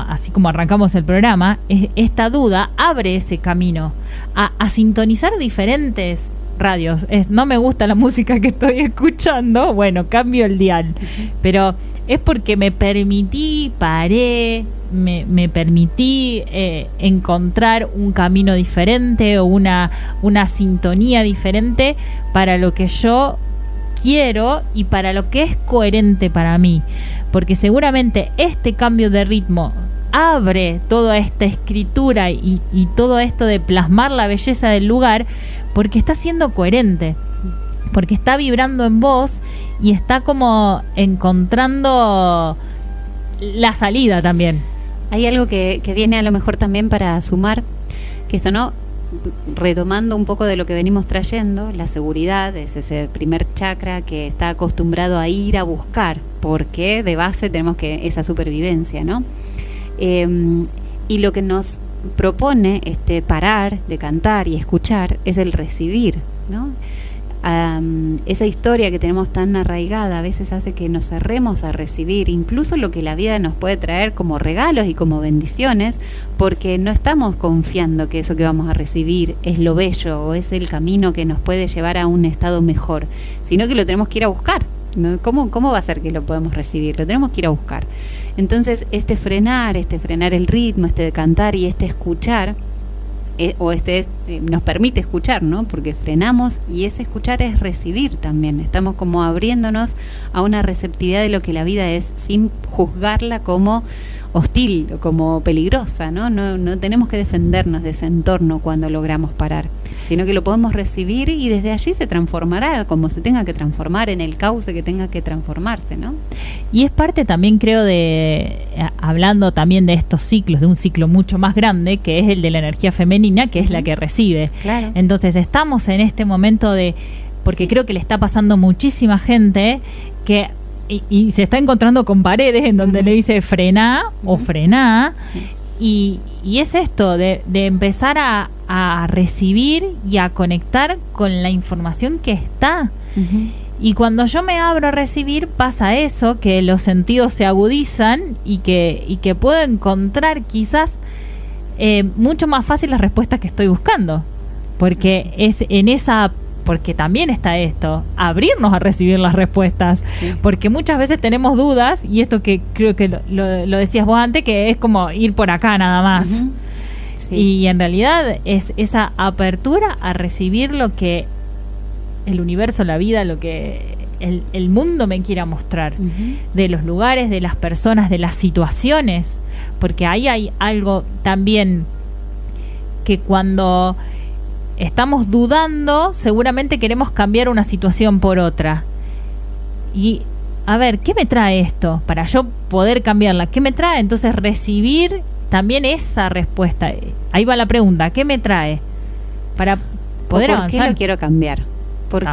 así como arrancamos el programa, esta duda abre ese camino a sintonizar diferentes radios. No me gusta la música que estoy escuchando, bueno, cambio el dial. Pero es porque me permití, paré, me permití encontrar un camino diferente o una sintonía diferente para lo que yo quiero y para lo que es coherente para mí, porque seguramente este cambio de ritmo abre toda esta escritura y todo esto de plasmar la belleza del lugar, porque está siendo coherente, porque está vibrando en vos y está como encontrando la salida también. Hay algo que viene a lo mejor también para sumar, que sonó, retomando un poco de lo que venimos trayendo, la seguridad es ese primer chakra que está acostumbrado a ir a buscar, porque de base tenemos que esa supervivencia, ¿no? Y lo que nos propone parar de cantar y escuchar es el recibir, ¿no? Esa historia que tenemos tan arraigada a veces hace que nos cerremos a recibir incluso lo que la vida nos puede traer como regalos y como bendiciones, porque no estamos confiando que eso que vamos a recibir es lo bello o es el camino que nos puede llevar a un estado mejor, sino que lo tenemos que ir a buscar, ¿no? ¿Cómo va a ser que lo podemos recibir? Lo tenemos que ir a buscar. Entonces frenar el ritmo, de cantar y escuchar, nos permite escuchar, ¿no? Porque frenamos y ese escuchar es recibir también. Estamos como abriéndonos a una receptividad de lo que la vida es, sin juzgarla como hostil o como peligrosa, ¿no? No tenemos que defendernos de ese entorno cuando logramos parar, sino que lo podemos recibir y desde allí se transformará como se tenga que transformar, en el cauce que tenga que transformarse, ¿no? Y es parte también, creo, hablando también de estos ciclos, de un ciclo mucho más grande, que es el de la energía femenina, que es la que recibe. Claro. Entonces estamos en este momento porque sí, creo que le está pasando muchísima gente que y se está encontrando con paredes en donde le dice frená o frená. Sí. Y es esto de empezar a recibir y a conectar con la información que está. Y cuando yo me abro a recibir, pasa eso, que los sentidos se agudizan y que puedo encontrar quizás mucho más fácil las respuestas que estoy buscando, porque es en esa, porque también está esto, abrirnos a recibir las respuestas, sí, porque muchas veces tenemos dudas, y esto que creo que lo decías vos antes, que es como ir por acá nada más. Sí. Y en realidad es esa apertura a recibir lo que el universo, la vida, lo que el mundo me quiera mostrar, de los lugares, de las personas, de las situaciones, porque ahí hay algo también que cuando estamos dudando, seguramente queremos cambiar una situación por otra. Y, a ver, ¿qué me trae esto? Para yo poder cambiarla, ¿qué me trae? Entonces, recibir también esa respuesta. Ahí va la pregunta, ¿qué me trae? Para poder avanzar. ¿Por qué lo quiero cambiar? ¿Por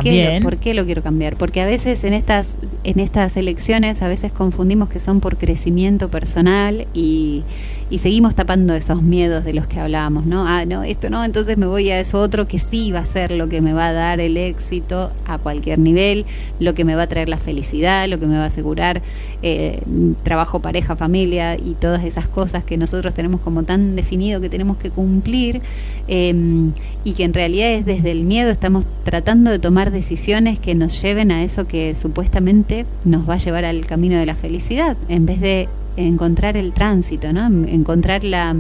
qué lo quiero cambiar? Porque a veces en estas elecciones a veces confundimos que son por crecimiento personal y seguimos tapando esos miedos de los que hablábamos, ¿no? No, esto no, entonces me voy a eso otro que sí va a ser lo que me va a dar el éxito a cualquier nivel, lo que me va a traer la felicidad, lo que me va a asegurar trabajo, pareja, familia y todas esas cosas que nosotros tenemos como tan definido que tenemos que cumplir, y que en realidad es desde el miedo estamos tratando de tomar decisiones que nos lleven a eso que supuestamente nos va a llevar al camino de la felicidad, en vez de encontrar el tránsito, ¿no? Encontrar la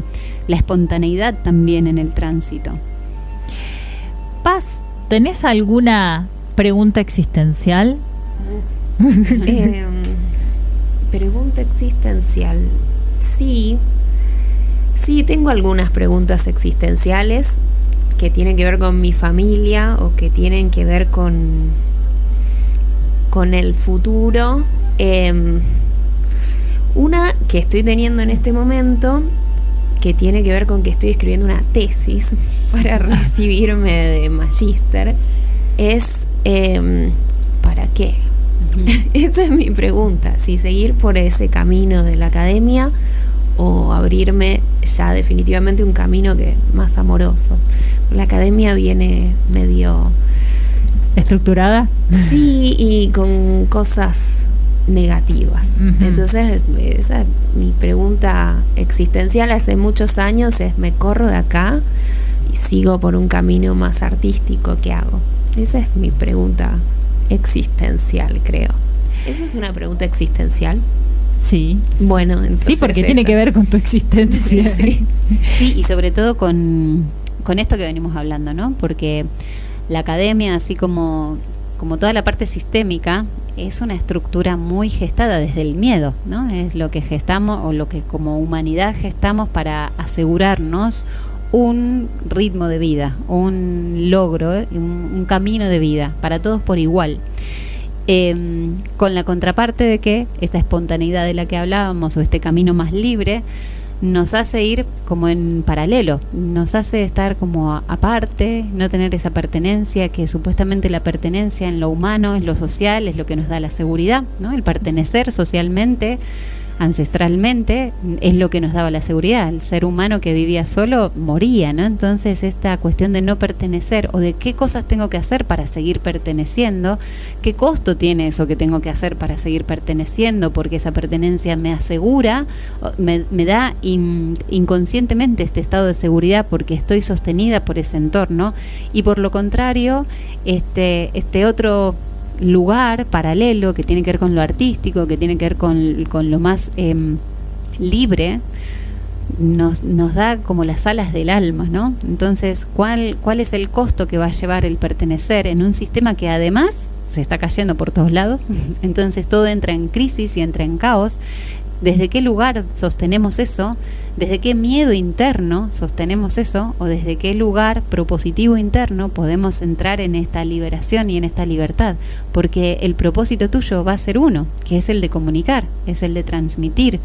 espontaneidad también en el tránsito. Paz, ¿tenés alguna pregunta existencial? Pregunta existencial. Sí, tengo algunas preguntas existenciales que tienen que ver con mi familia o que tienen que ver con el futuro. Una que estoy teniendo en este momento, que tiene que ver con que estoy escribiendo una tesis para recibirme de magíster, es ¿para qué? Esa es mi pregunta, si seguir por ese camino de la academia o abrirme ya definitivamente un camino que más amoroso. La academia viene medio estructurada. Sí, y con cosas negativas. Entonces, esa es mi pregunta existencial hace muchos años, es: ¿me corro de acá y sigo por un camino más artístico? ¿Qué hago? Esa es mi pregunta existencial, creo. ¿Eso es una pregunta existencial? Sí. Bueno, entonces sí, porque tiene que ver con tu existencia. Sí, y sobre todo con esto que venimos hablando, ¿no? Porque la academia, así como toda la parte sistémica, es una estructura muy gestada desde el miedo, ¿no? Es lo que gestamos o lo que como humanidad gestamos para asegurarnos un ritmo de vida, un logro, un camino de vida para todos por igual. Con la contraparte de que esta espontaneidad de la que hablábamos o este camino más libre nos hace ir como en paralelo, nos hace estar como aparte, no tener esa pertenencia, que supuestamente la pertenencia en lo humano, en lo social, es lo que nos da la seguridad, ¿no? El pertenecer socialmente, ancestralmente, es lo que nos daba la seguridad. El ser humano que vivía solo moría, ¿no? Entonces esta cuestión de no pertenecer o de qué cosas tengo que hacer para seguir perteneciendo, qué costo tiene eso que tengo que hacer para seguir perteneciendo, porque esa pertenencia me asegura, me da inconscientemente este estado de seguridad porque estoy sostenida por ese entorno, y por lo contrario este otro lugar paralelo que tiene que ver con lo artístico, que tiene que ver con lo más libre, nos da como las alas del alma, ¿no? Entonces, ¿cuál es el costo que va a llevar el pertenecer en un sistema que además se está cayendo por todos lados? Entonces todo entra en crisis y entra en caos. ¿Desde qué lugar sostenemos eso? ¿Desde qué miedo interno sostenemos eso? ¿O desde qué lugar propositivo interno podemos entrar en esta liberación y en esta libertad? Porque el propósito tuyo va a ser uno, que es el de comunicar, es el de transmitir.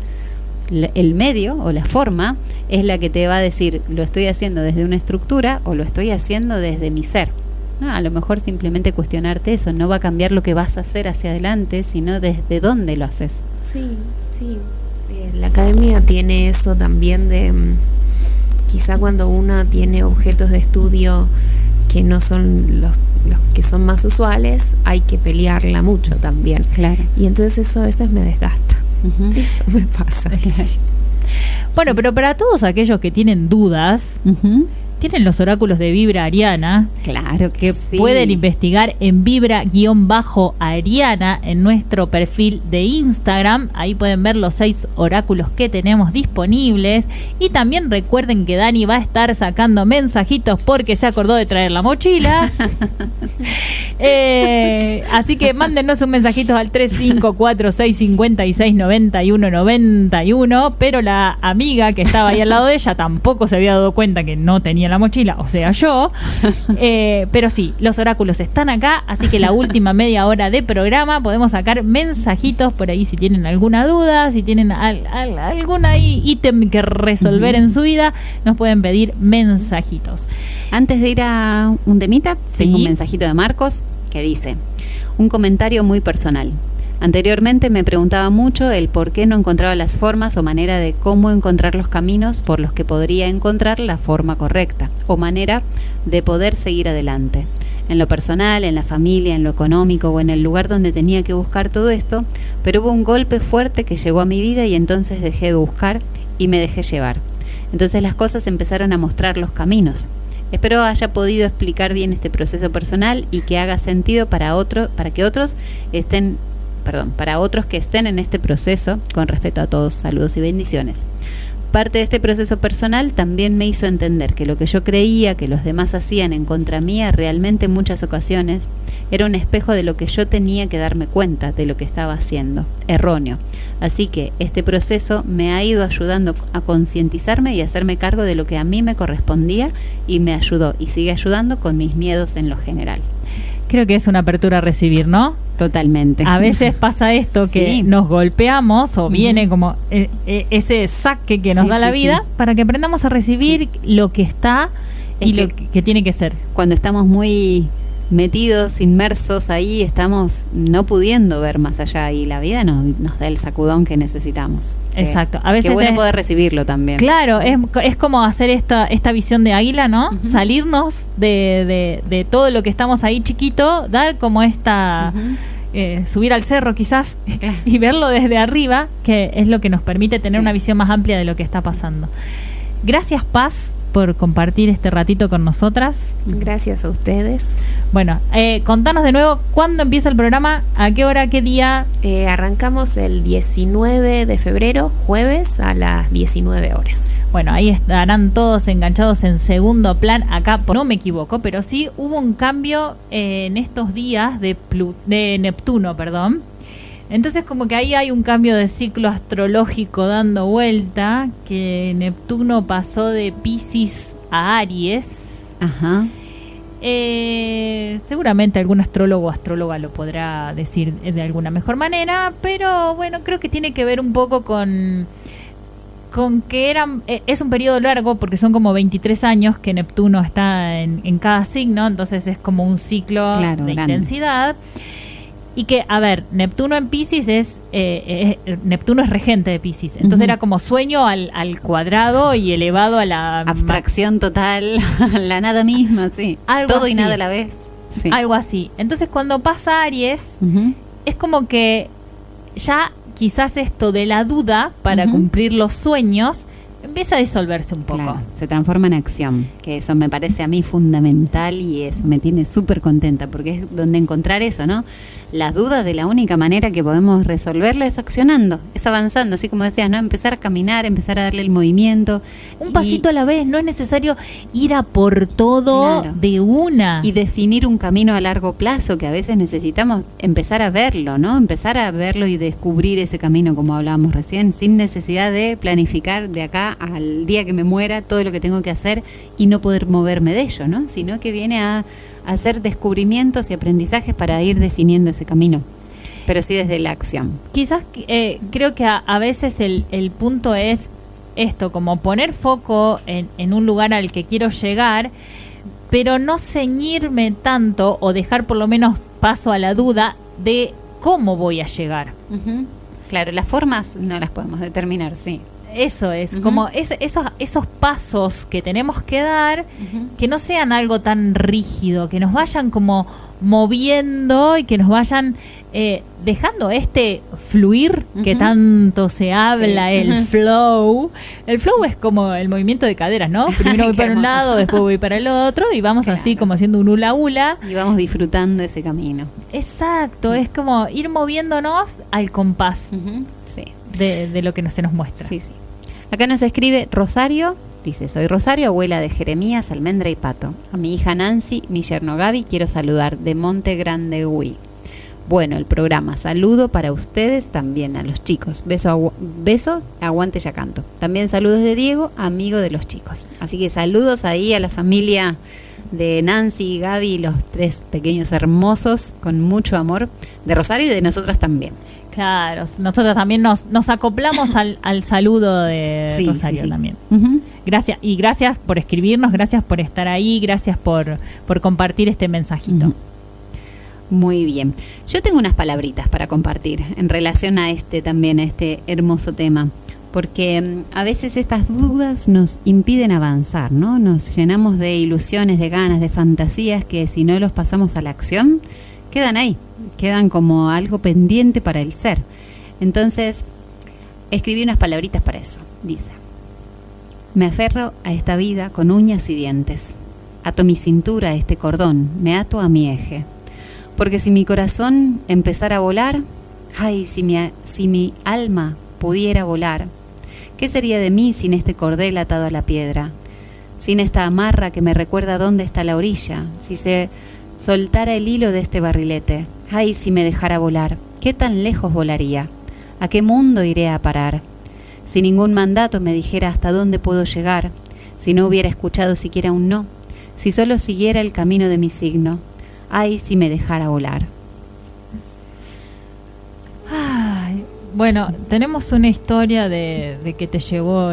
El medio o la forma es la que te va a decir, lo estoy haciendo desde una estructura o lo estoy haciendo desde mi ser. No, a lo mejor simplemente cuestionarte eso no va a cambiar lo que vas a hacer hacia adelante, sino desde dónde lo haces. Sí. La academia tiene eso también de quizá cuando uno tiene objetos de estudio que no son los que son más usuales, hay que pelearla mucho también. Claro. Y entonces eso a veces me desgasta. Uh-huh. Eso me pasa. Sí. Bueno, pero para todos aquellos que tienen dudas, uh-huh, tienen los oráculos de Vibra Ariana, claro que sí. pueden investigar en Vibra-Ariana en nuestro perfil de Instagram. Ahí pueden ver los 6 oráculos que tenemos disponibles. Y también recuerden que Dani va a estar sacando mensajitos porque se acordó de traer la mochila. Así que mándenos un mensajito al 3546569191. Pero la amiga que estaba ahí al lado de ella tampoco se había dado cuenta que no tenía la mochila, o sea yo, pero sí, los oráculos están acá, así que la última media hora de programa podemos sacar mensajitos por ahí si tienen alguna duda, si tienen algún ítem que resolver en su vida, nos pueden pedir mensajitos. Antes de ir a un temita, Sí. tengo un mensajito de Marcos que dice, un comentario muy personal. Anteriormente me preguntaba mucho el por qué no encontraba las formas o manera de cómo encontrar los caminos por los que podría encontrar la forma correcta o manera de poder seguir adelante. En lo personal, en la familia, en lo económico o en el lugar donde tenía que buscar todo esto, pero hubo un golpe fuerte que llegó a mi vida y entonces dejé de buscar y me dejé llevar. Entonces las cosas empezaron a mostrar los caminos. Espero haya podido explicar bien este proceso personal y que haga sentido para otros que estén en este proceso, con respeto a todos, saludos y bendiciones. Parte de este proceso personal también me hizo entender que lo que yo creía que los demás hacían en contra mía realmente en muchas ocasiones era un espejo de lo que yo tenía que darme cuenta de lo que estaba haciendo, erróneo. Así que este proceso me ha ido ayudando a concientizarme y a hacerme cargo de lo que a mí me correspondía y me ayudó y sigue ayudando con mis miedos en lo general. Creo que es una apertura a recibir, ¿no? Totalmente. A veces pasa esto que Sí. nos golpeamos o viene como ese saque que nos Sí, da la sí, vida sí. para que aprendamos a recibir lo que está y Es lo que que tiene que ser. Cuando estamos muy metidos, inmersos ahí, estamos no pudiendo ver más allá y la vida nos da el sacudón que necesitamos. Exacto. A veces qué bueno es- poder recibirlo también. Claro, es como hacer esta visión de águila, ¿no? Ujú. Salirnos de todo lo que estamos ahí chiquito, dar como esta... Ujú. Subir al cerro quizás Claro. y verlo desde arriba, que es lo que nos permite tener Sí. una visión más amplia de lo que está pasando. Gracias, Paz, por compartir este ratito con nosotras. Gracias a ustedes. Bueno, contanos de nuevo cuándo empieza el programa, a qué hora, qué día. Arrancamos el 19 de febrero, jueves, a las 19 horas. Bueno, ahí estarán todos enganchados en Segundo Plan. Acá, no me equivoco, pero sí hubo un cambio en estos días de Neptuno, perdón. Entonces como que ahí hay un cambio de ciclo astrológico dando vuelta, que Neptuno pasó de Piscis a Aries. Ajá. Seguramente algún astrólogo o astróloga lo podrá decir de alguna mejor manera, pero bueno, creo que tiene que ver un poco con que es un periodo largo, porque son como 23 años que Neptuno está en cada signo, entonces es como un ciclo de grande. intensidad. Y que, a ver, Neptuno en Piscis Neptuno es regente de Piscis, entonces era como sueño al cuadrado y elevado a la abstracción total, la nada misma, sí. Algo todo así. Y nada a la vez. Sí. Algo así. Entonces cuando pasa Aries, es como que ya quizás esto de la duda para cumplir los sueños empieza a disolverse un poco. Claro, se transforma en acción, que eso me parece a mí fundamental y eso me tiene súper contenta, porque es donde encontrar eso, ¿no? Las dudas, de la única manera que podemos resolverla es accionando, es avanzando, así como decías, ¿no? Empezar a caminar, empezar a darle el movimiento. Un pasito a la vez, no es necesario ir a por todo de una. Y definir un camino a largo plazo, que a veces necesitamos empezar a verlo, ¿no? Empezar a verlo y descubrir ese camino, como hablábamos recién, sin necesidad de planificar de acá al día que me muera todo lo que tengo que hacer y no poder moverme de ello, ¿no? Sino que viene a hacer descubrimientos y aprendizajes para ir definiendo ese camino, pero sí desde la acción. Quizás creo que a veces el punto es esto, como poner foco en un lugar al que quiero llegar, pero no ceñirme tanto o dejar por lo menos paso a la duda de cómo voy a llegar. Claro, las formas no las podemos determinar, sí. Eso es, como esos pasos que tenemos que dar, que no sean algo tan rígido, que nos vayan como moviendo y que nos vayan dejando fluir que tanto se habla, el flow. El flow es como el movimiento de caderas, ¿no? Primero voy para un lado, después voy para el otro y vamos así como haciendo un hula hula. Y vamos disfrutando ese camino. Exacto, es como ir moviéndonos al compás sí. de lo que se nos muestra. Sí, sí. Acá nos escribe Rosario, dice: soy Rosario, abuela de Jeremías, Almendra y Pato. A mi hija Nancy, mi yerno Gaby, quiero saludar de Monte Grande, Uy. Bueno, el programa, saludo para ustedes, también a los chicos. Besos, aguante ya canto. También saludos de Diego, amigo de los chicos. Así que saludos ahí a la familia de Nancy y Gaby, los tres pequeños hermosos, con mucho amor, de Rosario y de nosotras también. Claro, nosotros también nos acoplamos al saludo de Rosario también. Gracias, y gracias por escribirnos, gracias por estar ahí, gracias por compartir este mensajito. Muy bien. Yo tengo unas palabritas para compartir en relación a este hermoso tema, porque a veces estas dudas nos impiden avanzar, ¿no? Nos llenamos de ilusiones, de ganas, de fantasías que si no los pasamos a la acción, quedan ahí, quedan como algo pendiente para el ser. Entonces, escribí unas palabritas para eso. Dice: me aferro a esta vida con uñas y dientes. Ato mi cintura a este cordón, me ato a mi eje. Porque si mi corazón empezara a volar, ay, si mi alma pudiera volar, ¿qué sería de mí sin este cordel atado a la piedra? Sin esta amarra que me recuerda dónde está la orilla, si se soltara el hilo de este barrilete, ay, si me dejara volar, ¿qué tan lejos volaría? ¿A qué mundo iré a parar? Si ningún mandato me dijera hasta dónde puedo llegar, si no hubiera escuchado siquiera un no, si solo siguiera el camino de mi signo, ay, si me dejara volar. Ay, bueno, tenemos una historia de que te llevó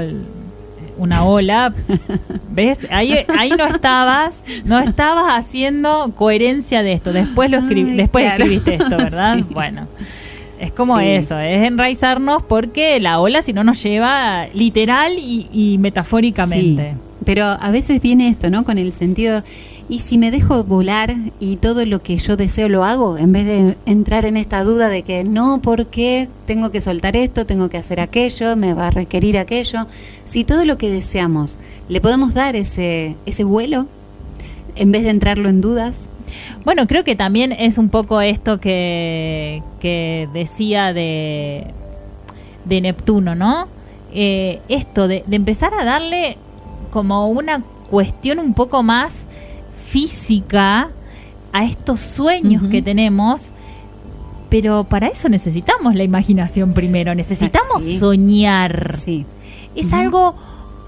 una ola. ¿Ves? Ahí no estabas haciendo coherencia de esto. Después escribiste esto, ¿verdad? Sí. Bueno, es como eso, es enraizarnos, porque la ola si no nos lleva literal y metafóricamente. Sí. Pero a veces viene esto, ¿no? Con el sentido ¿y si me dejo volar y todo lo que yo deseo lo hago? En vez de entrar en esta duda de que no, ¿por qué tengo que soltar esto? Tengo que hacer aquello, me va a requerir aquello. Si todo lo que deseamos le podemos dar ese vuelo, en vez de entrarlo en dudas. Bueno, creo que también es un poco esto que decía de Neptuno, ¿no? Esto de empezar a darle como una cuestión un poco más física a estos sueños que tenemos, pero para eso necesitamos la imaginación primero, necesitamos soñar. Sí. Es algo,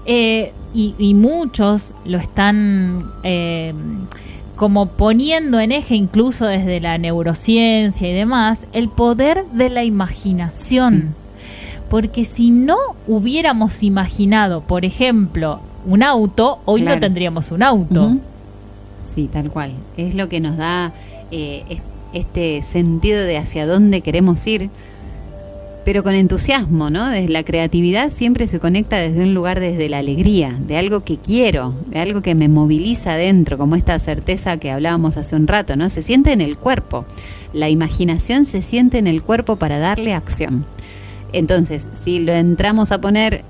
y muchos lo están como poniendo en eje, incluso desde la neurociencia y demás, el poder de la imaginación. Sí. Porque si no hubiéramos imaginado, por ejemplo, un auto, hoy no tendríamos un auto. Sí, tal cual. Es lo que nos da este sentido de hacia dónde queremos ir, pero con entusiasmo, ¿no? Desde la creatividad siempre se conecta desde un lugar, desde la alegría, de algo que quiero, de algo que me moviliza adentro, como esta certeza que hablábamos hace un rato, ¿no? Se siente en el cuerpo. La imaginación se siente en el cuerpo para darle acción. Entonces, si lo entramos a poner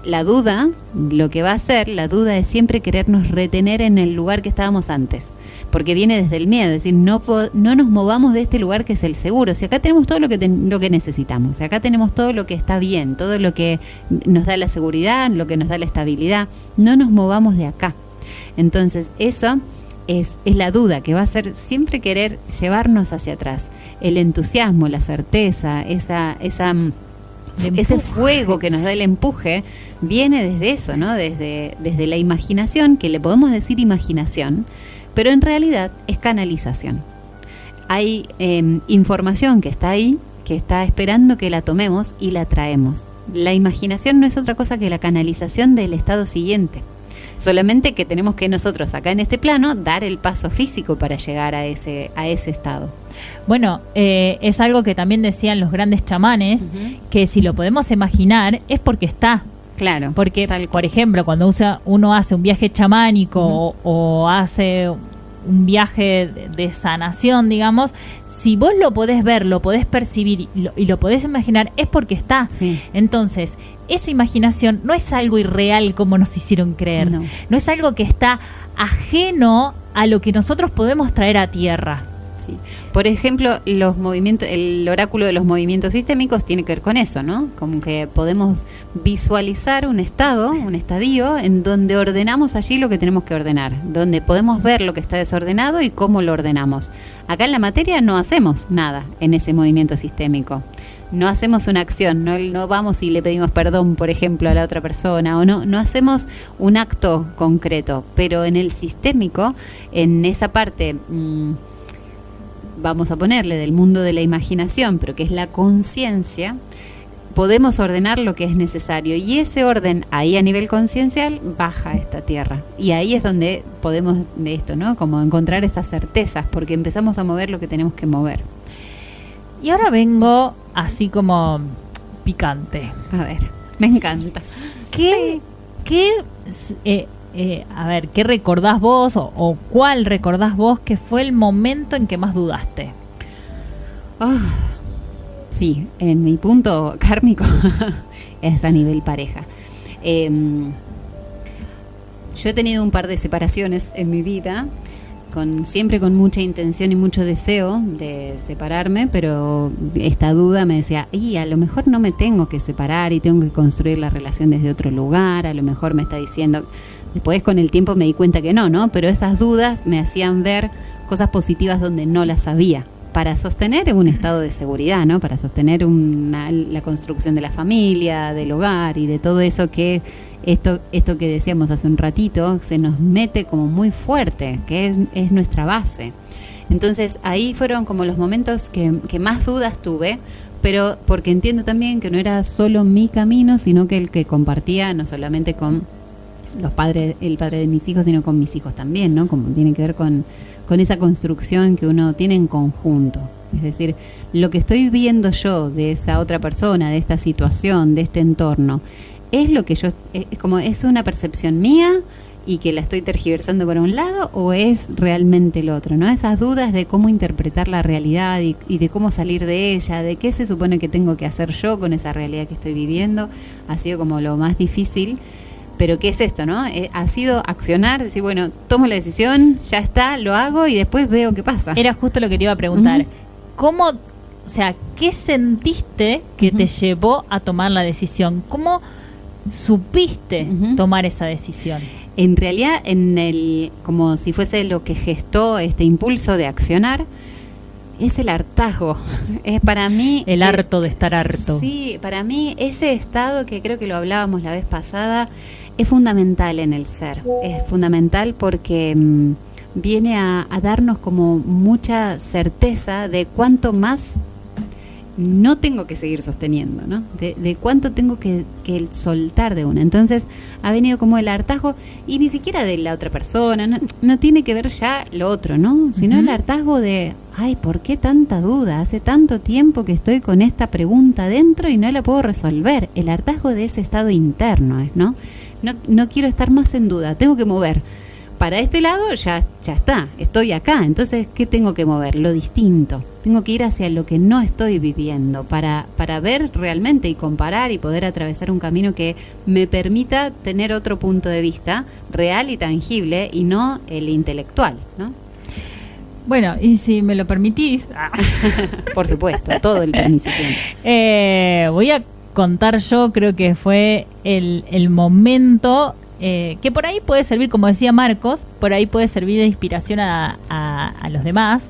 la duda, lo que va a hacer, la duda es siempre querernos retener en el lugar que estábamos antes, porque viene desde el miedo, es decir, no nos movamos de este lugar que es el seguro. Si acá tenemos todo lo que necesitamos, si acá tenemos todo lo que está bien, todo lo que nos da la seguridad, lo que nos da la estabilidad, no nos movamos de acá. Entonces, eso es la duda, que va a ser siempre querer llevarnos hacia atrás. El entusiasmo, la certeza, ese fuego que nos da el empuje, viene desde eso, ¿no? Desde la imaginación, que le podemos decir imaginación, pero en realidad es canalización. Hay información que está ahí, que está esperando que la tomemos y la traemos. La imaginación no es otra cosa que la canalización del estado siguiente. Solamente que tenemos que nosotros acá en este plano dar el paso físico para llegar a ese estado. Bueno, es algo que también decían los grandes chamanes, que si lo podemos imaginar es porque está. Claro. Porque, por ejemplo, cuando uno hace un viaje chamánico o hace un viaje de sanación, digamos, si vos lo podés ver, lo podés percibir y lo podés imaginar, es porque está. Sí. Entonces, esa imaginación no es algo irreal como nos hicieron creer. No es algo que está ajeno a lo que nosotros podemos traer a tierra. Sí. Por ejemplo, los movimientos, el oráculo de los movimientos sistémicos tiene que ver con eso, ¿no? Como que podemos visualizar un estadio en donde ordenamos allí lo que tenemos que ordenar, donde podemos ver lo que está desordenado y cómo lo ordenamos. Acá en la materia no hacemos nada en ese movimiento sistémico. No hacemos una acción, no vamos y le pedimos perdón, por ejemplo, a la otra persona, o no hacemos un acto concreto, pero en el sistémico, en esa parte, vamos a ponerle del mundo de la imaginación, pero que es la conciencia, podemos ordenar lo que es necesario, y ese orden ahí a nivel conciencial baja a esta tierra, y ahí es donde podemos de esto, ¿no? Como encontrar esas certezas, porque empezamos a mover lo que tenemos que mover. Y ahora vengo así como picante. A ver, me encanta. ¿Qué recordás vos o cuál recordás vos que fue el momento en que más dudaste? Sí, en mi punto kármico es a nivel pareja. Yo he tenido un par de separaciones en mi vida, siempre con mucha intención y mucho deseo de separarme, pero esta duda me decía, a lo mejor no me tengo que separar y tengo que construir la relación desde otro lugar, a lo mejor me está diciendo. Después con el tiempo me di cuenta que no, pero esas dudas me hacían ver cosas positivas donde no las había, para sostener un estado de seguridad, ¿no? Para sostener la construcción de la familia, del hogar y de todo eso que esto que decíamos hace un ratito, se nos mete como muy fuerte, que es nuestra base. Entonces ahí fueron como los momentos que más dudas tuve, pero porque entiendo también que no era solo mi camino, sino que el que compartía no solamente con el padre de mis hijos, sino con mis hijos también, ¿no? Como tiene que ver con esa construcción que uno tiene en conjunto. Es decir, lo que estoy viendo yo de esa otra persona, de esta situación, de este entorno, es lo que es una percepción mía y que la estoy tergiversando para un lado o es realmente el otro, ¿no? Esas dudas de cómo interpretar la realidad y de cómo salir de ella, de qué se supone que tengo que hacer yo con esa realidad que estoy viviendo, ha sido como lo más difícil. Pero ¿qué es esto, no? Ha sido accionar, decir, bueno, tomo la decisión, ya está, lo hago y después veo qué pasa. Era justo lo que te iba a preguntar. ¿Cómo, o sea, qué sentiste que te llevó a tomar la decisión? ¿Cómo supiste tomar esa decisión? En realidad, como si fuese lo que gestó este impulso de accionar, es el hartazgo. Es para mí... El harto de estar harto. Sí, para mí ese estado que creo que lo hablábamos la vez pasada es fundamental en el ser. Es fundamental porque viene a darnos como mucha certeza de cuánto más no tengo que seguir sosteniendo, ¿no? De cuánto tengo que soltar de una. Entonces ha venido como el hartazgo, y ni siquiera de la otra persona, no tiene que ver ya lo otro, ¿no? Sino el hartazgo de, ay, ¿por qué tanta duda? Hace tanto tiempo que estoy con esta pregunta dentro y no la puedo resolver. El hartazgo de ese estado interno, ¿no? No quiero estar más en duda, tengo que mover. Para este lado ya está, estoy acá, entonces ¿qué tengo que mover? Lo distinto. Tengo que ir hacia lo que no estoy viviendo para ver realmente y comparar y poder atravesar un camino que me permita tener otro punto de vista real y tangible y no el intelectual, ¿no? Bueno, y si me lo permitís... Por supuesto, todo el permiso tiene. Voy a contar yo, creo que fue el momento... que por ahí puede servir, como decía Marcos, por ahí puede servir de inspiración a los demás.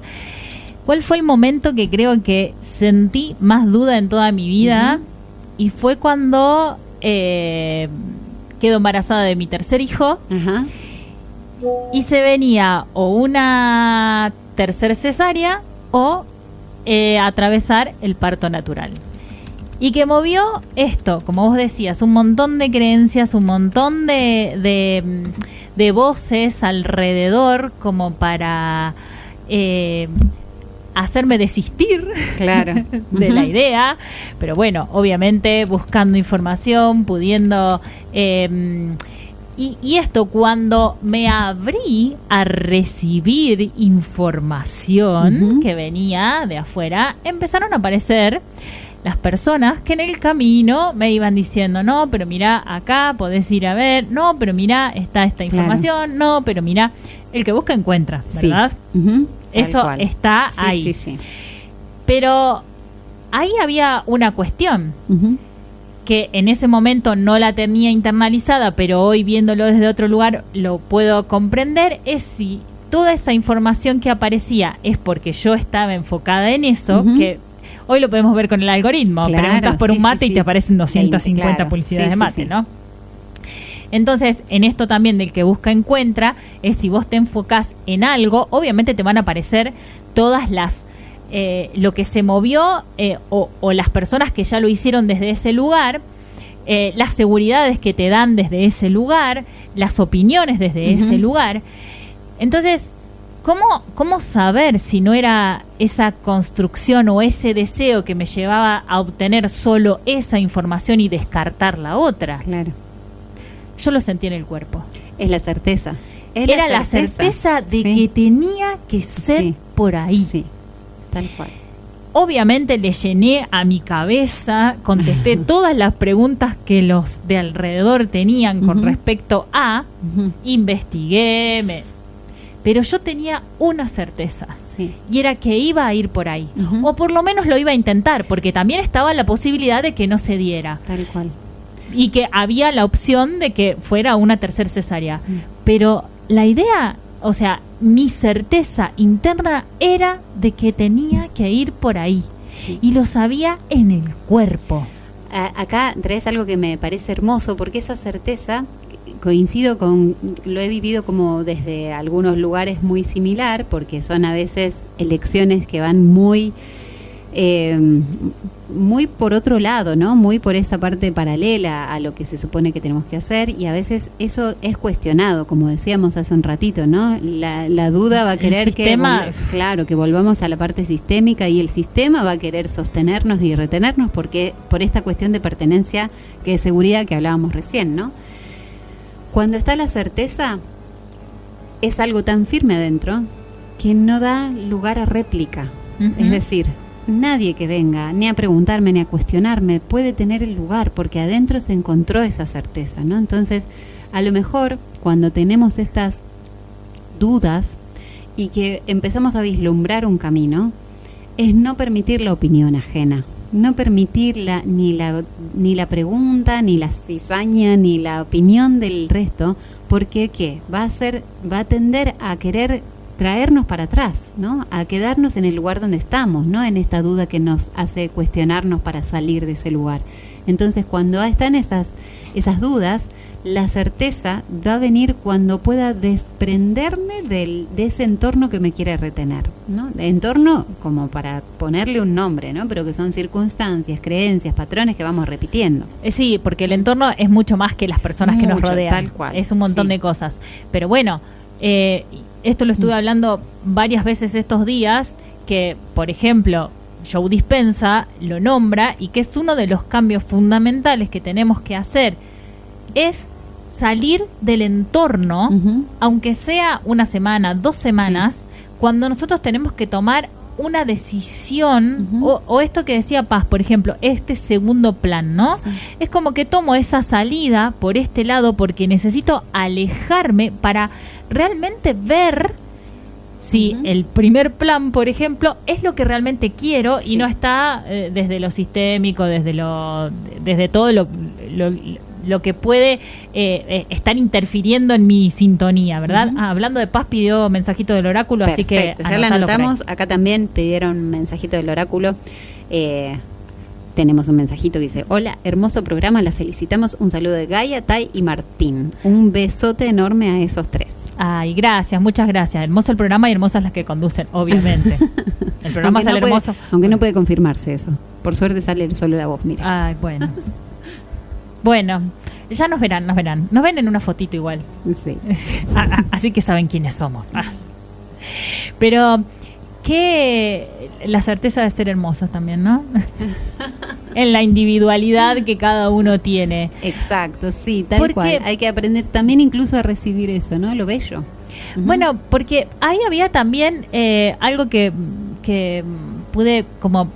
¿Cuál fue el momento que creo que sentí más duda en toda mi vida? Y fue cuando quedo embarazada de mi tercer hijo. Y se venía o una tercer cesárea o atravesar el parto natural. Y que movió esto, como vos decías, un montón de creencias, un montón de voces alrededor como para hacerme desistir de la idea. Pero bueno, obviamente buscando información, pudiendo... Y esto, cuando me abrí a recibir información que venía de afuera, empezaron a aparecer... las personas que en el camino me iban diciendo, no, pero mira, acá podés ir a ver, no, pero mira, está esta información, no, pero mira, el que busca encuentra, ¿verdad? Eso está ahí. Sí. Pero ahí había una cuestión que en ese momento no la tenía internalizada, pero hoy viéndolo desde otro lugar lo puedo comprender, es si toda esa información que aparecía es porque yo estaba enfocada en eso, que hoy lo podemos ver con el algoritmo. Claro, preguntas por un mate y te aparecen 250 publicidades de mate, ¿no? Entonces, en esto también del que busca encuentra, es si vos te enfocás en algo, obviamente te van a aparecer todas las... lo que se movió o las personas que ya lo hicieron desde ese lugar, las seguridades que te dan desde ese lugar, las opiniones desde ese lugar. Entonces... ¿Cómo saber si no era esa construcción o ese deseo que me llevaba a obtener solo esa información y descartar la otra? Claro. Yo lo sentí en el cuerpo. Es la certeza. Era la certeza de que tenía que ser por ahí. Sí, tal cual. Obviamente le llené a mi cabeza, contesté todas las preguntas que los de alrededor tenían con respecto a, investigué, pero yo tenía una certeza, y era que iba a ir por ahí, o por lo menos lo iba a intentar, porque también estaba la posibilidad de que no se diera. Tal cual. Y que había la opción de que fuera una tercer cesárea. Pero la idea, o sea, mi certeza interna era de que tenía que ir por ahí. Y lo sabía en el cuerpo. Acá traes algo que me parece hermoso, porque esa certeza... coincido con, lo he vivido como desde algunos lugares muy similar, porque son a veces elecciones que van muy por otro lado, ¿no? Muy por esa parte paralela a lo que se supone que tenemos que hacer, y a veces eso es cuestionado, como decíamos hace un ratito, ¿no? La duda va a querer que volvamos a la parte sistémica, y el sistema va a querer sostenernos y retenernos porque por esta cuestión de pertenencia, que es seguridad, que hablábamos recién, ¿no? Cuando está la certeza, es algo tan firme adentro que no da lugar a réplica. Es decir, nadie que venga ni a preguntarme ni a cuestionarme puede tener el lugar, porque adentro se encontró esa certeza, ¿no? Entonces, a lo mejor cuando tenemos estas dudas y que empezamos a vislumbrar un camino, es no permitir la opinión ajena, no permitir ni la pregunta, ni la cizaña, ni la opinión del resto, porque ¿qué? Va a tender a querer traernos para atrás, ¿no? A quedarnos en el lugar donde estamos, ¿no? En esta duda que nos hace cuestionarnos para salir de ese lugar. Entonces, cuando están esas dudas, la certeza va a venir cuando pueda desprenderme de ese entorno que me quiere retener, ¿no? De entorno como para ponerle un nombre, ¿no? Pero que son circunstancias, creencias, patrones que vamos repitiendo. Sí, porque el entorno es mucho más que las personas que nos rodean. Tal cual. Es un montón de cosas. Pero bueno, esto lo estuve hablando varias veces estos días, que, por ejemplo, Joe Dispenza lo nombra, y que es uno de los cambios fundamentales que tenemos que hacer, es salir del entorno, aunque sea una semana, 2 semanas, cuando nosotros tenemos que tomar una decisión, o esto que decía Paz, por ejemplo, este segundo plan, ¿no? Sí. Es como que tomo esa salida por este lado porque necesito alejarme para realmente ver si el primer plan, por ejemplo, es lo que realmente quiero y no está desde lo sistémico, desde todo lo que puede estar interfiriendo en mi sintonía, ¿verdad? Hablando de Paz, pidió mensajito del oráculo. Perfecto, así que ya lo anotamos. Acá también pidieron mensajito del oráculo. Tenemos un mensajito que dice: hola, hermoso programa, la felicitamos. Un saludo de Gaia, Tai y Martín. Un besote enorme a esos 3. Ay, gracias, muchas gracias. Hermoso el programa y hermosas las que conducen, obviamente. El programa sale hermoso. Aunque no puede confirmarse eso. Por suerte sale solo la voz, mira. Ay, bueno. Bueno, ya nos verán. Nos ven en una fotito igual. Sí. Así que saben quiénes somos. Pero la certeza de ser hermosos también, ¿no? En la individualidad que cada uno tiene. Exacto, sí, tal cual. Hay que aprender también incluso a recibir eso, ¿no? Lo bello. Bueno, porque ahí había también algo que pude como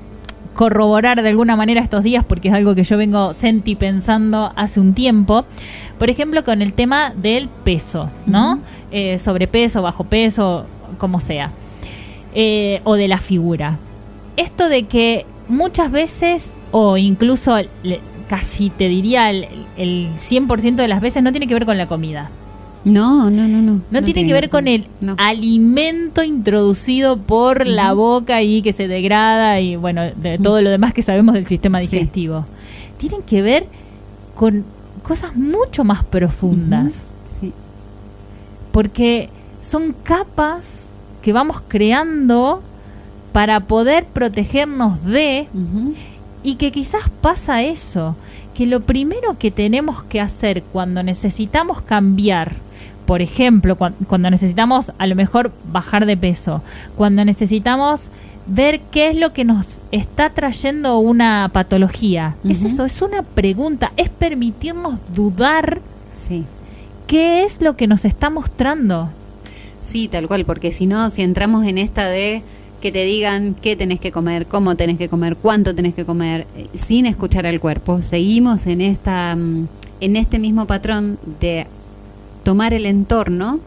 corroborar de alguna manera estos días, porque es algo que yo vengo pensando hace un tiempo. Por ejemplo, con el tema del peso, ¿no? Sobrepeso, bajo peso, como sea. O de la figura. Esto de que muchas veces, o incluso casi te diría el 100% de las veces, no tiene que ver con la comida. No tiene que ver con el alimento introducido por la boca y que se degrada y bueno, de todo lo demás que sabemos del sistema digestivo. Tienen que ver con cosas mucho más profundas. Porque son capas que vamos creando para poder protegernos de, y que quizás pasa eso, que lo primero que tenemos que hacer cuando necesitamos cambiar, por ejemplo, cuando necesitamos a lo mejor bajar de peso, cuando necesitamos ver qué es lo que nos está trayendo una patología, es eso, es una pregunta, es permitirnos dudar qué es lo que nos está mostrando. Sí, tal cual, porque si no, si entramos en esta de que te digan qué tenés que comer, cómo tenés que comer, cuánto tenés que comer, sin escuchar al cuerpo, seguimos en este mismo patrón de tomar el entorno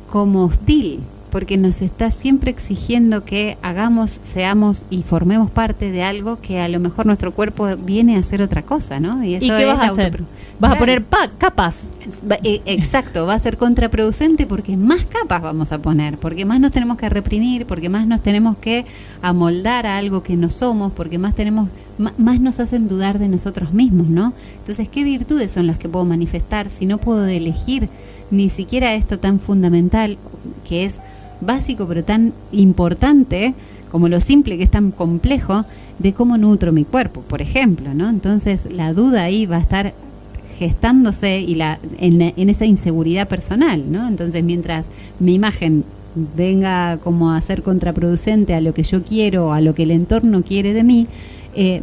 como hostil, porque nos está siempre exigiendo que hagamos, seamos y formemos parte de algo que a lo mejor nuestro cuerpo viene a hacer otra cosa, ¿no? Y eso ¿y qué vas a hacer? Vas a poner capas. Exacto, va a ser contraproducente porque más capas vamos a poner, porque más nos tenemos que reprimir, porque más nos tenemos que amoldar a algo que no somos, porque más nos hacen dudar de nosotros mismos, ¿no? Entonces, ¿qué virtudes son las que puedo manifestar si no puedo elegir ni siquiera esto tan fundamental que es básico pero tan importante como lo simple que es tan complejo de cómo nutro mi cuerpo, por ejemplo, ¿no? Entonces la duda ahí va a estar gestándose y en esa inseguridad personal, ¿no? Entonces mientras mi imagen venga como a ser contraproducente a lo que yo quiero, a lo que el entorno quiere de mí,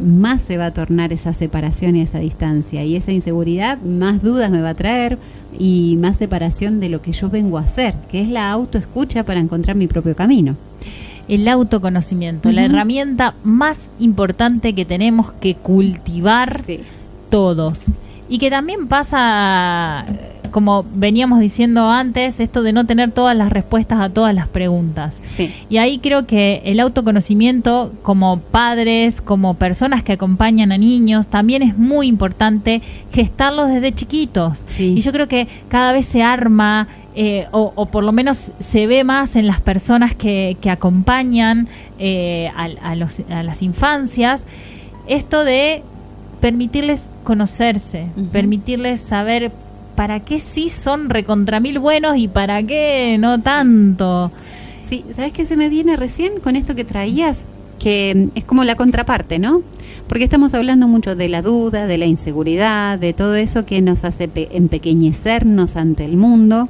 más se va a tornar esa separación y esa distancia. Y esa inseguridad más dudas me va a traer y más separación de lo que yo vengo a hacer, que es la autoescucha para encontrar mi propio camino. El autoconocimiento, la herramienta más importante que tenemos que cultivar todos. Y que también pasa, como veníamos diciendo antes, esto de no tener todas las respuestas a todas las preguntas. Sí. Y ahí creo que el autoconocimiento, como padres, como personas que acompañan a niños, también es muy importante gestarlos desde chiquitos. Sí. Y yo creo que cada vez se arma, o por lo menos se ve más en las personas que acompañan a las infancias, esto de permitirles conocerse, permitirles saber para qué sí son recontra mil buenos y para qué no tanto. Sí, ¿sabes qué se me viene recién con esto que traías? Que es como la contraparte, ¿no? Porque estamos hablando mucho de la duda, de la inseguridad, de todo eso que nos hace empequeñecernos ante el mundo,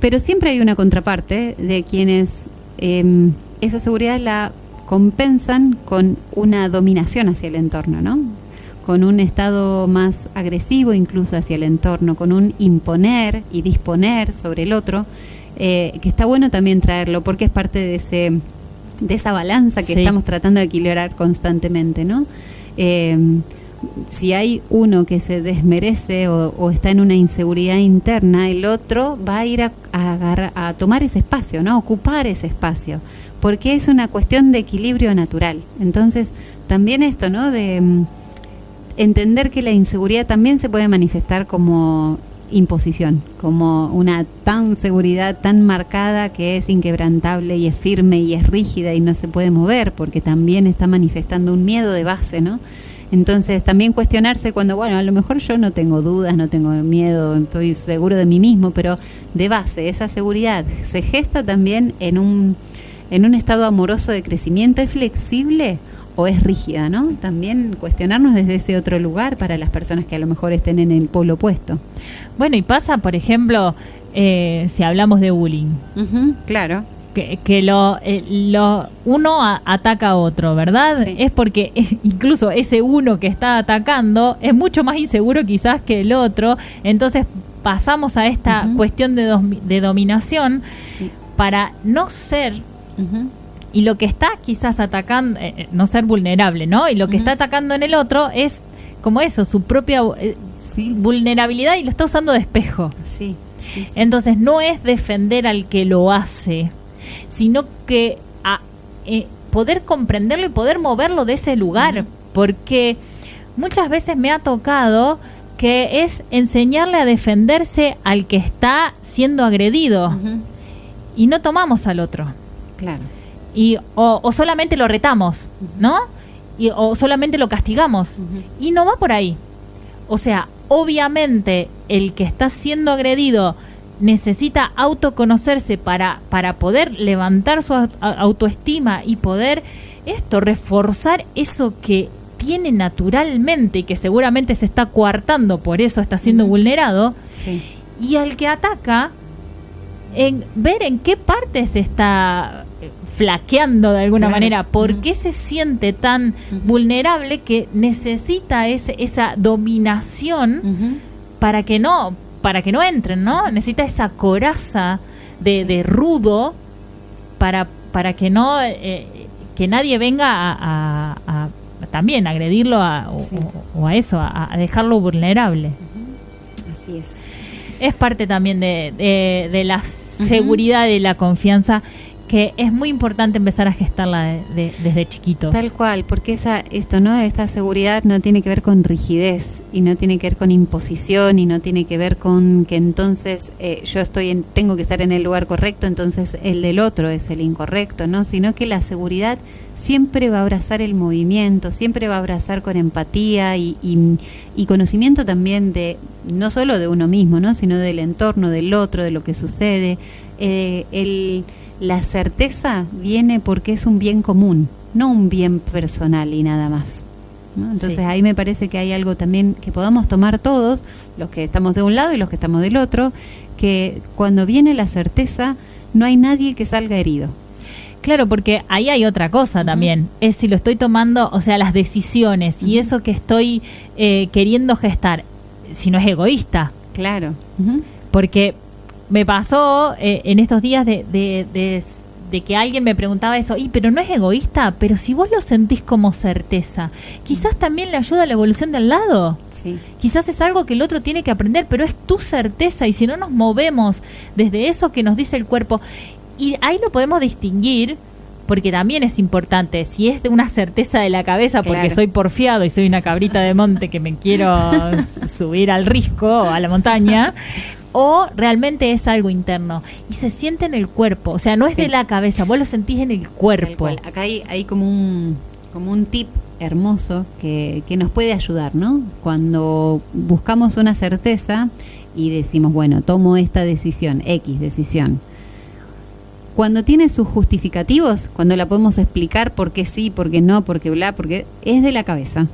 pero siempre hay una contraparte de quienes esa seguridad la compensan con una dominación hacia el entorno, ¿no? Con un estado más agresivo incluso hacia el entorno, con un imponer y disponer sobre el otro, que está bueno también traerlo porque es parte de esa balanza que estamos tratando de equilibrar constantemente, ¿no? Si hay uno que se desmerece o está en una inseguridad interna, el otro va a ir a tomar ese espacio, ¿no? Ocupar ese espacio, porque es una cuestión de equilibrio natural. Entonces, también esto, ¿no? De entender que la inseguridad también se puede manifestar como imposición, como una seguridad tan marcada que es inquebrantable y es firme y es rígida y no se puede mover, porque también está manifestando un miedo de base, ¿no? Entonces también cuestionarse cuando, bueno, a lo mejor yo no tengo dudas, no tengo miedo, estoy seguro de mí mismo, pero de base esa seguridad se gesta también en un estado amoroso de crecimiento. ¿Es flexible o es rígida, no? También cuestionarnos desde ese otro lugar para las personas que a lo mejor estén en el polo opuesto. Bueno, y pasa, por ejemplo, si hablamos de bullying. Claro. Que uno ataca a otro, ¿verdad? Sí. Es porque incluso ese uno que está atacando es mucho más inseguro quizás que el otro. Entonces pasamos a esta cuestión de dominación para no ser... Y lo que está quizás atacando, no ser vulnerable, ¿no? Y lo que está atacando en el otro es como eso, su propia vulnerabilidad, y lo está usando de espejo. Sí. Entonces no es defender al que lo hace, sino que poder comprenderlo y poder moverlo de ese lugar. Porque muchas veces me ha tocado que es enseñarle a defenderse al que está siendo agredido y no tomamos al otro. Claro. O solamente lo retamos, ¿no? O solamente lo castigamos. Y no va por ahí. O sea, obviamente el que está siendo agredido necesita autoconocerse para poder levantar su autoestima y poder reforzar eso que tiene naturalmente y que seguramente se está coartando, por eso está siendo vulnerado. Sí. Y al que ataca, ver en qué parte se está flaqueando de alguna manera, por qué se siente tan vulnerable que necesita esa dominación para que no entren, ¿no? Necesita esa coraza de rudo para que no que nadie venga a también agredirlo o a dejarlo vulnerable. Así es. Es parte también de la seguridad y la confianza, que es muy importante empezar a gestarla desde chiquitos. Tal cual, porque esta seguridad no tiene que ver con rigidez y no tiene que ver con imposición y no tiene que ver con que entonces yo tengo que estar en el lugar correcto, entonces el del otro es el incorrecto, ¿no? Sino que la seguridad siempre va a abrazar el movimiento, siempre va a abrazar con empatía y conocimiento también no solo de uno mismo, ¿no? Sino del entorno, del otro, de lo que sucede. La certeza viene porque es un bien común, no un bien personal y nada más, ¿no? Entonces ahí me parece que hay algo también que podamos tomar todos, los que estamos de un lado y los que estamos del otro, que cuando viene la certeza no hay nadie que salga herido. Claro, porque ahí hay otra cosa también, es si lo estoy tomando, o sea, las decisiones y eso que estoy queriendo gestar, si no es egoísta. Claro. Porque me pasó en estos días de que alguien me preguntaba eso, pero no es egoísta, pero si vos lo sentís como certeza, quizás también le ayuda a la evolución del lado. Sí. Quizás es algo que el otro tiene que aprender, pero es tu certeza, y si no nos movemos desde eso que nos dice el cuerpo, y ahí lo podemos distinguir, porque también es importante, si es de una certeza de la cabeza, porque soy porfiado y soy una cabrita de monte que me quiero subir al risco o a la montaña, o realmente es algo interno y se siente en el cuerpo, o sea, no es de la cabeza, vos lo sentís en el cuerpo. Acá hay como un tip hermoso que nos puede ayudar, ¿no? Cuando buscamos una certeza y decimos, bueno, tomo esta decisión, X decisión. Cuando tiene sus justificativos, cuando la podemos explicar por qué sí, por qué no, por qué bla, porque es de la cabeza.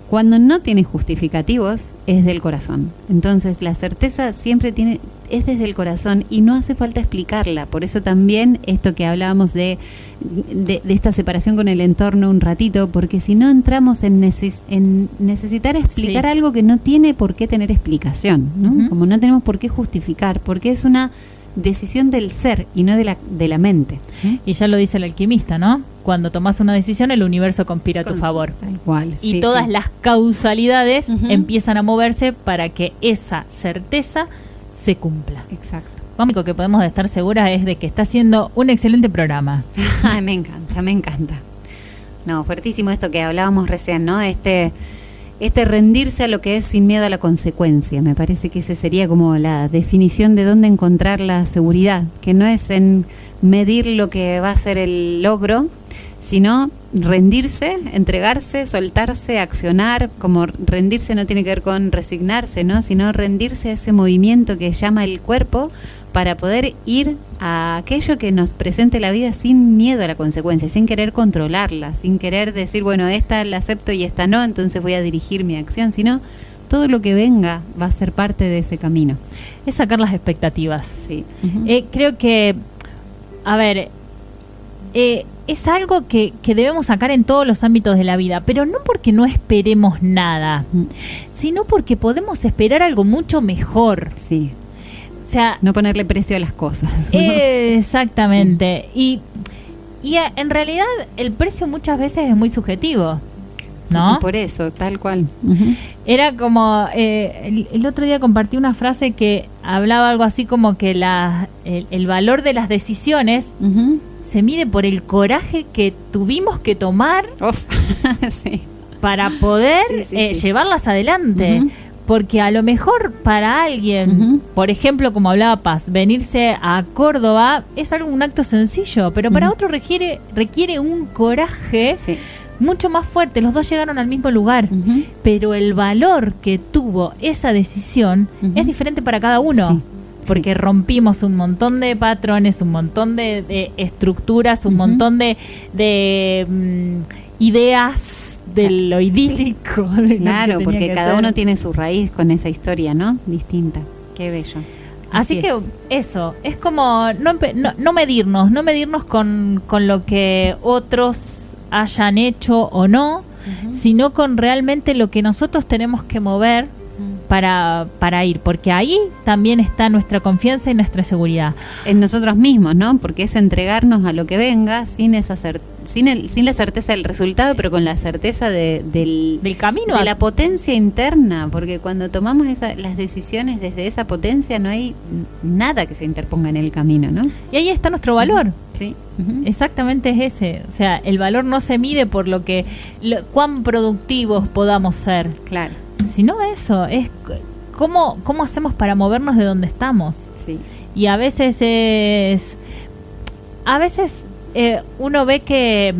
Cuando no tiene justificativos, es del corazón. Entonces, la certeza siempre es desde el corazón y no hace falta explicarla. Por eso también esto que hablábamos de esta separación con el entorno un ratito, porque si no entramos en necesitar explicar algo que no tiene por qué tener explicación, ¿no? Como no tenemos por qué justificar, porque es una decisión del ser y no de la mente. Y ya lo dice el alquimista, ¿no? Cuando tomas una decisión, el universo conspira a tu favor. Tal cual. Y todas las causalidades empiezan a moverse para que esa certeza se cumpla. Exacto. Lo único que podemos estar seguras es de que está haciendo un excelente programa. Ay, me encanta. No, fuertísimo esto que hablábamos recién, ¿no? Este rendirse a lo que es sin miedo a la consecuencia. Me parece que ese sería como la definición de dónde encontrar la seguridad, que no es en medir lo que va a ser el logro, sino rendirse, entregarse, soltarse, accionar. Como rendirse no tiene que ver con resignarse, ¿no? Sino rendirse a ese movimiento que llama el cuerpo para poder ir a aquello que nos presente la vida sin miedo a la consecuencia, sin querer controlarla, sin querer decir, bueno, esta la acepto y esta no, entonces voy a dirigir mi acción, sino todo lo que venga va a ser parte de ese camino. Es sacar las expectativas. Sí. Creo que, a ver, es algo que debemos sacar en todos los ámbitos de la vida, pero no porque no esperemos nada, sino porque podemos esperar algo mucho mejor. Sí. O sea, no ponerle precio a las cosas. Exactamente. Sí. Y en realidad el precio muchas veces es muy subjetivo, ¿no? Por eso, tal cual. Era como, el otro día compartí una frase que hablaba algo así como que el valor de las decisiones se mide por el coraje que tuvimos que tomar sí. para poder llevarlas adelante. Porque a lo mejor para alguien, por ejemplo, como hablaba Paz, venirse a Córdoba es un acto sencillo, pero para otro requiere un coraje mucho más fuerte. Los dos llegaron al mismo lugar, pero el valor que tuvo esa decisión es diferente para cada uno. Porque rompimos un montón de patrones, un montón de estructuras, un montón de ideas de lo idílico. Claro, porque cada uno tiene su raíz con esa historia, ¿no? Distinta. Qué bello. Así que eso, es como no medirnos con lo que otros hayan hecho o no, sino con realmente lo que nosotros tenemos que mover para ir, porque ahí también está nuestra confianza y nuestra seguridad en nosotros mismos, ¿no? Porque es entregarnos a lo que venga sin la certeza del resultado, pero con la certeza del camino, de la potencia interna, porque cuando tomamos las decisiones desde esa potencia no hay nada que se interponga en el camino, ¿no? Y ahí está nuestro valor. Sí. Exactamente es ese. O sea, el valor no se mide por cuán productivos podamos ser. Claro. Sino eso, es cómo hacemos para movernos de donde estamos. Sí. Y a veces uno ve que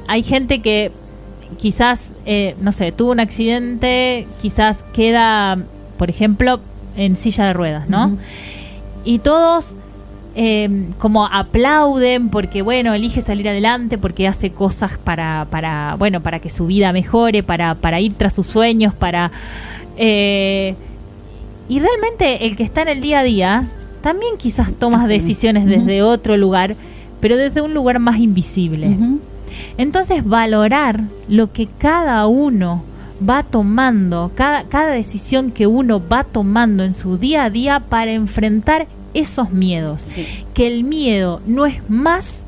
hay gente que quizás, no sé, tuvo un accidente, quizás queda, por ejemplo, en silla de ruedas, ¿no? Y todos como aplauden porque, bueno, elige salir adelante, porque hace cosas para que su vida mejore, para ir tras sus sueños, y realmente el que está en el día a día también quizás tomas Así. decisiones desde otro lugar, pero desde un lugar más invisible. Ujú. Entonces, valorar lo que cada uno va tomando, cada decisión que uno va tomando en su día a día para enfrentar esos miedos. Sí. Que el miedo no es más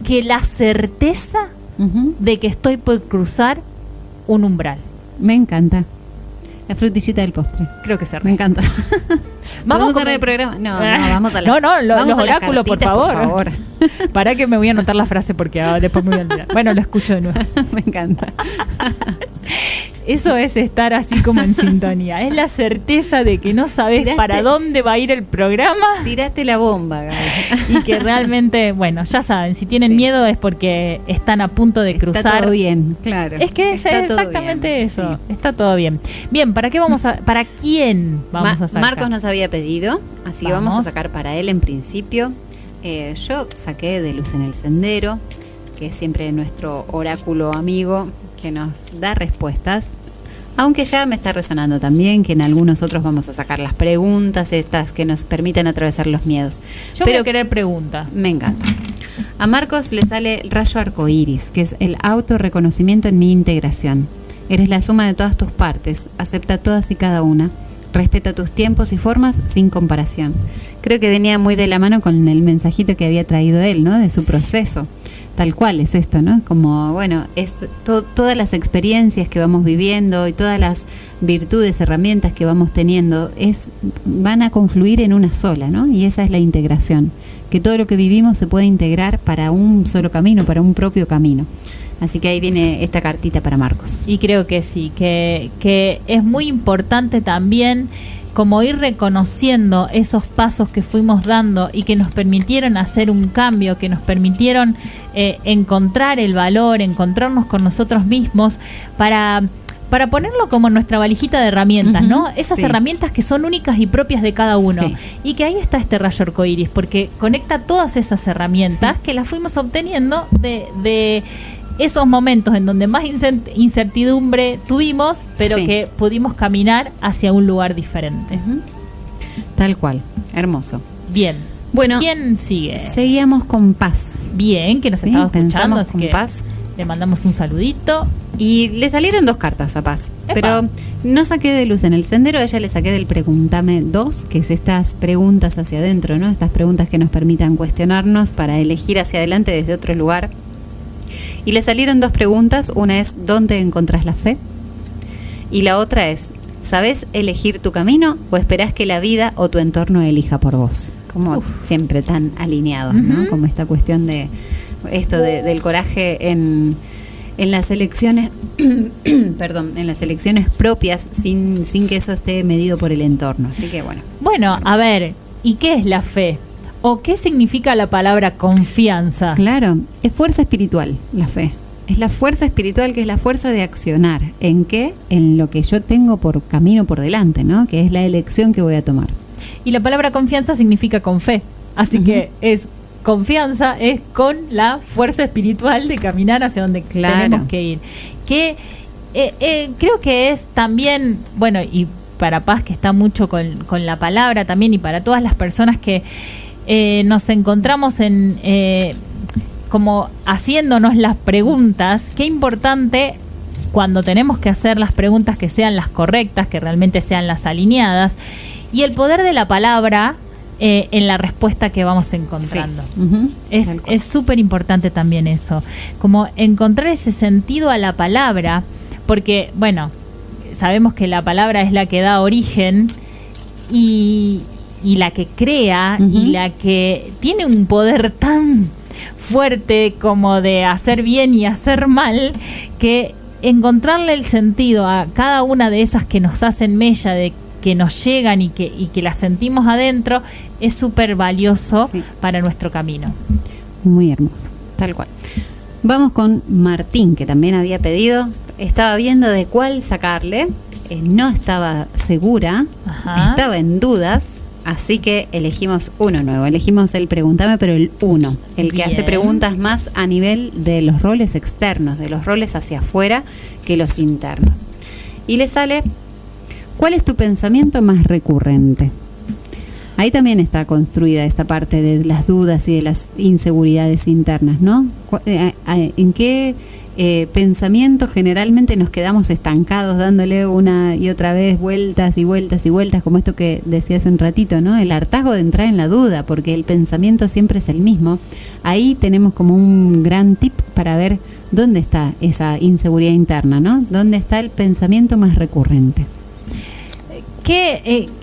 que la certeza Ujú. de que estoy por cruzar un umbral. Me encanta. La frutillita del postre. Creo que se Me encanta. ¿Vamos a con cerrar el programa? No, vamos a No, vamos los a las oráculos, por cartitas, favor. Para que me voy a anotar la frase porque después me voy a olvidar. Bueno, lo escucho de nuevo. Me encanta. Eso es estar así como en sintonía. Es la certeza de que no sabes Tiraste- para dónde va a ir el programa Tiraste la bomba, Gaby. y que realmente, bueno, ya saben, si tienen Sí. miedo es porque están a punto de cruzar. Está todo bien, claro. Es que es Está todo exactamente bien, eso. sí. Está todo bien. Bien, ¿para quién vamos a sacar? Marcos nos había pedido, así que vamos a Vamos. sacar para él en principio. Yo saqué de Luz en el Sendero, que es siempre nuestro oráculo amigo que nos da respuestas. Aunque ya me está resonando también que en algunos otros vamos a sacar las preguntas estas que nos permiten atravesar los miedos. Yo voy a querer pregunta. Me encanta. A Marcos le sale el rayo arcoíris, que es el autorreconocimiento en mi integración. Eres la suma de todas tus partes, acepta todas y cada una. Respeta tus tiempos y formas sin comparación. Creo que venía muy de la mano con el mensajito que había traído él, ¿no? De su proceso. Tal cual es esto, ¿no? Como, bueno, es todas las experiencias que vamos viviendo y todas las virtudes, herramientas que vamos teniendo, van a confluir en una sola, ¿no? Y esa es la integración. Que todo lo que vivimos se puede integrar para un solo camino, para un propio camino. Así que ahí viene esta cartita para Marcos. Y creo que sí, que es muy importante también como ir reconociendo esos pasos que fuimos dando y que nos permitieron hacer un cambio, que nos permitieron encontrar el valor, encontrarnos con nosotros mismos para ponerlo como nuestra valijita de herramientas, Ujú, ¿no? Esas sí. herramientas que son únicas y propias de cada uno. Sí. Y que ahí está este rayo arcoíris, porque conecta todas esas herramientas que las fuimos obteniendo de esos momentos en donde más incertidumbre tuvimos, pero Sí. que pudimos caminar hacia un lugar diferente. Ujú. Tal cual, hermoso. Bien. Bueno, ¿Quién sigue? seguíamos con Paz. Bien, que nos Sí, estaba escuchando, pensamos así con que Paz. le mandamos un saludito. Y le salieron 2 cartas a Paz, Epa. pero no saqué de Luz en el Sendero, a ella le saqué del Pregúntame 2, que es estas preguntas hacia adentro, ¿no? Estas preguntas que nos permitan cuestionarnos para elegir hacia adelante desde otro lugar. Y le salieron 2 preguntas, una es ¿dónde encontrás la fe? Y la otra es ¿sabés elegir tu camino o esperás que la vida o tu entorno elija por vos? Como siempre tan alineados, ¿no? Ujú. Como esta cuestión de esto del coraje en las elecciones, perdón, en las elecciones propias sin que eso esté medido por el entorno. Así que bueno. Bueno, a ver, ¿y qué es la fe? ¿O qué significa la palabra confianza? Claro, es fuerza espiritual la fe. Es la fuerza espiritual que es la fuerza de accionar. ¿En qué? En lo que yo tengo por camino por delante, ¿no? Que es la elección que voy a tomar. Y la palabra confianza significa con fe. Así Ujú. que es confianza, es con la fuerza espiritual de caminar hacia donde Claro. tenemos que ir. Que creo que es también, bueno, y para Paz que está mucho con la palabra también, y para todas las personas que nos encontramos en como haciéndonos las preguntas, qué importante cuando tenemos que hacer las preguntas que sean las correctas, que realmente sean las alineadas, y el poder de la palabra en la respuesta que vamos encontrando. Sí. Ujú. Tal cual. Es súper importante también eso, como encontrar ese sentido a la palabra, porque, bueno, sabemos que la palabra es la que da origen y la que crea Ujú. y la que tiene un poder tan fuerte como de hacer bien y hacer mal, que encontrarle el sentido a cada una de esas que nos hacen mella, de que nos llegan y que las sentimos adentro, es súper valioso Sí. para nuestro camino. Muy hermoso, tal cual. Vamos con Martín, que también había pedido. Estaba viendo de cuál sacarle. No estaba segura, Ajá. estaba en dudas, así que elegimos uno nuevo. Elegimos el Pregúntame, pero el 1, el que hace Bien. preguntas más a nivel de los roles externos, de los roles hacia afuera, que los internos. Y le sale: ¿cuál es tu pensamiento más recurrente? Ahí también está construida esta parte de las dudas y de las inseguridades internas, ¿no? ¿En qué pensamiento generalmente nos quedamos estancados dándole una y otra vez vueltas y vueltas y vueltas, como esto que decía hace un ratito, ¿no? El hartazgo de entrar en la duda, porque el pensamiento siempre es el mismo. Ahí tenemos como un gran tip para ver dónde está esa inseguridad interna, ¿no? Dónde está el pensamiento más recurrente.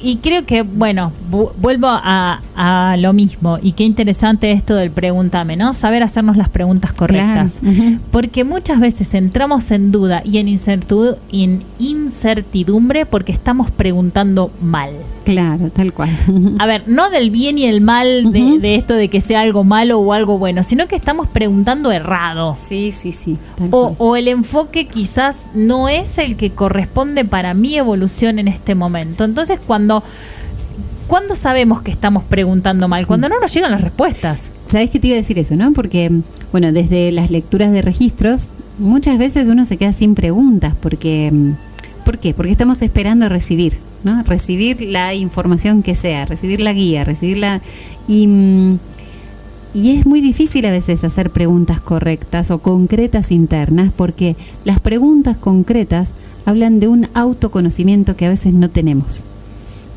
Y creo que, bueno, vuelvo a lo mismo, y qué interesante esto del pregúntame, ¿no? Saber hacernos las preguntas correctas. Claro. Uh-huh. Porque muchas veces entramos en duda y en incertidumbre porque estamos preguntando mal. Claro, tal cual. A ver, no del bien y el mal de esto de que sea algo malo o algo bueno, sino que estamos preguntando errado. Sí. O el enfoque quizás no es el que corresponde para mi evolución en este momento. Entonces, ¿cuándo sabemos que estamos preguntando mal? Sí. Cuando no nos llegan las respuestas. ¿Sabés qué te iba a decir eso, no? Porque, bueno, desde las lecturas de registros, muchas veces uno se queda sin preguntas. ¿Por qué? Porque estamos esperando recibir, ¿no? Recibir la información que sea, recibir la guía, recibirla. Y es muy difícil a veces hacer preguntas correctas o concretas internas, porque las preguntas concretas hablan de un autoconocimiento que a veces no tenemos.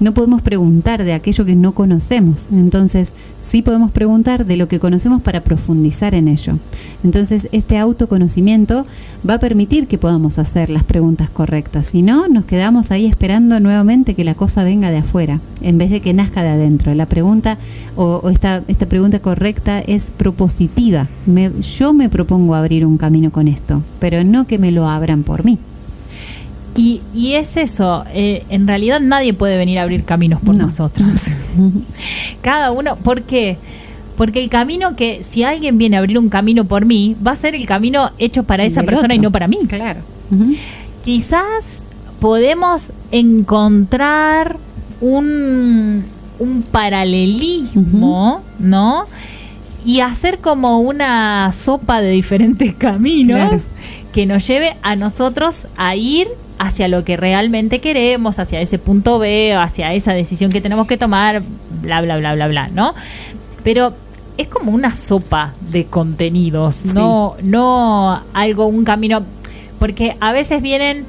No podemos preguntar de aquello que no conocemos. Entonces, sí podemos preguntar de lo que conocemos para profundizar en ello. Entonces, este autoconocimiento va a permitir que podamos hacer las preguntas correctas. Si no, nos quedamos ahí esperando nuevamente que la cosa venga de afuera, en vez de que nazca de adentro. La pregunta o esta pregunta correcta es propositiva. Yo me propongo abrir un camino con esto, pero no que me lo abran por mí. Y es eso, en realidad nadie puede venir a abrir caminos por nosotros. Cada uno, ¿por qué? Porque el camino que, si alguien viene a abrir un camino por mí, va a ser el camino hecho para esa persona otro. Y no para mí. Claro. Quizás podemos encontrar un paralelismo, ¿no? Y hacer como una sopa de diferentes caminos que nos lleve a nosotros a ir hacia lo que realmente queremos, hacia ese punto B, hacia esa decisión que tenemos que tomar, bla, bla, bla, bla, bla, ¿no? Pero es como una sopa de contenidos, no algo, un camino, porque a veces vienen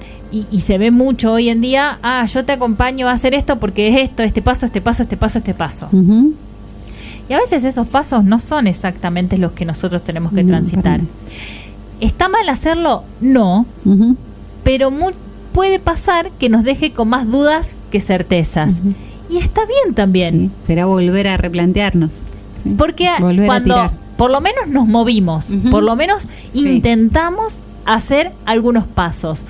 y se ve mucho hoy en día, yo te acompaño a hacer esto porque es esto, este paso. Uh-huh. Y a veces esos pasos no son exactamente los que nosotros tenemos que transitar. ¿Está mal hacerlo? No. Uh-huh. Pero puede pasar que nos deje con más dudas que certezas. Uh-huh. Y está bien también. Sí. Será volver a replantearnos. Sí. Porque cuando por lo menos nos movimos, por lo menos intentamos hacer algunos pasos.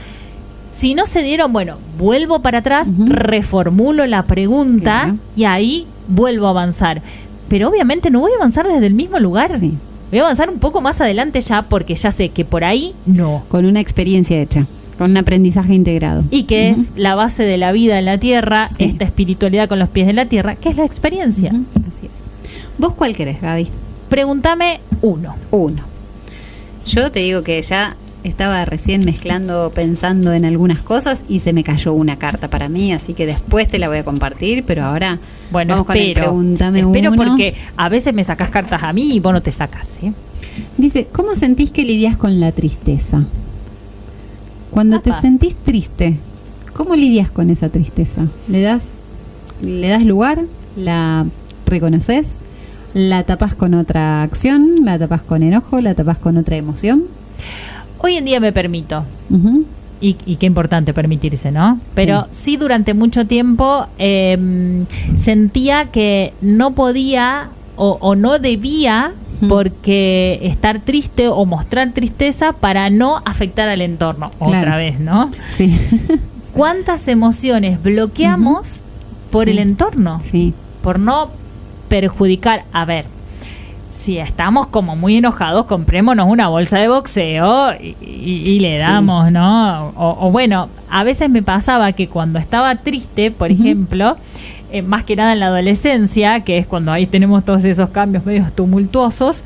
Si no se dieron, bueno, vuelvo para atrás, reformulo la pregunta y ahí vuelvo a avanzar. Pero obviamente no voy a avanzar desde el mismo lugar. Sí. Voy a avanzar un poco más adelante ya, porque ya sé que por ahí no. Con una experiencia hecha, con un aprendizaje integrado. Y que es la base de la vida en la tierra, esta espiritualidad con los pies en la tierra, que es la experiencia. Así es. ¿Vos cuál querés, Gaby? Pregúntame uno. Yo te digo que ya estaba recién mezclando, pensando en algunas cosas y se me cayó una carta para mí, así que después te la voy a compartir, pero ahora vamos con el pregúntame uno. Espero, porque a veces me sacás cartas a mí y vos no te sacás, ¿eh? Dice, ¿cómo sentís que lidias con la tristeza? Cuando te sentís triste, ¿cómo lidias con esa tristeza? ¿Le das lugar? ¿La reconoces? ¿La tapás con otra acción? ¿La tapás con enojo? ¿La tapás con otra emoción? Hoy en día me permito. Y qué importante permitirse, ¿no? Pero sí durante mucho tiempo sentía que no podía o no debía porque estar triste o mostrar tristeza para no afectar al entorno. Otra vez, ¿no? Sí. ¿Cuántas emociones bloqueamos por el entorno? Sí. Por no perjudicar. A ver, si estamos como muy enojados, comprémonos una bolsa de boxeo y le damos, ¿no? O bueno, a veces me pasaba que cuando estaba triste, por ejemplo, más que nada en la adolescencia, que es cuando ahí tenemos todos esos cambios medios tumultuosos,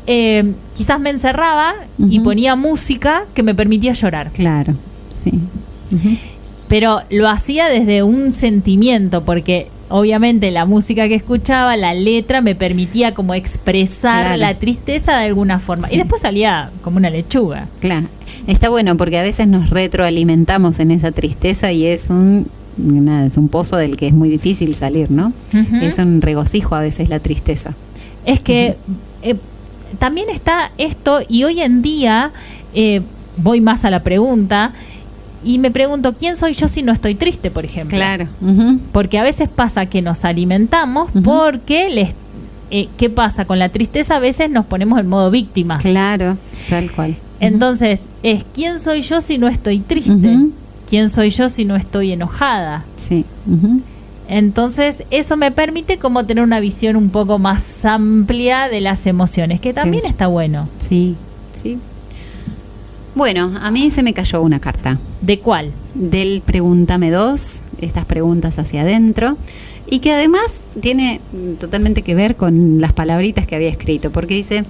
quizás me encerraba y ponía música que me permitía llorar. Claro, sí. Pero lo hacía desde un sentimiento, porque obviamente la música que escuchaba, la letra me permitía como expresar Claro. la tristeza de alguna forma. Sí. Y después salía como una lechuga. Claro, está bueno porque a veces nos retroalimentamos en esa tristeza y es un pozo del que es muy difícil salir, ¿no? Ujú. Es un regocijo a veces la tristeza. Es que también está esto, y hoy en día voy más a la pregunta y me pregunto, ¿quién soy yo si no estoy triste, por ejemplo? Claro. Ujú. Porque a veces pasa que nos alimentamos Ujú. porque ¿qué pasa? Con la tristeza a veces nos ponemos en modo víctima. Claro, tal cual. Entonces, ¿quién soy yo si no estoy triste? Ujú. ¿Quién soy yo si no estoy enojada? Sí. Ujú. Entonces, eso me permite como tener una visión un poco más amplia de las emociones, que también Sí. está bueno. Sí, sí. Bueno, a mí se me cayó una carta ¿De cuál? del Pregúntame 2, estas preguntas hacia adentro, y que además tiene totalmente que ver con las palabritas que había escrito, porque dice,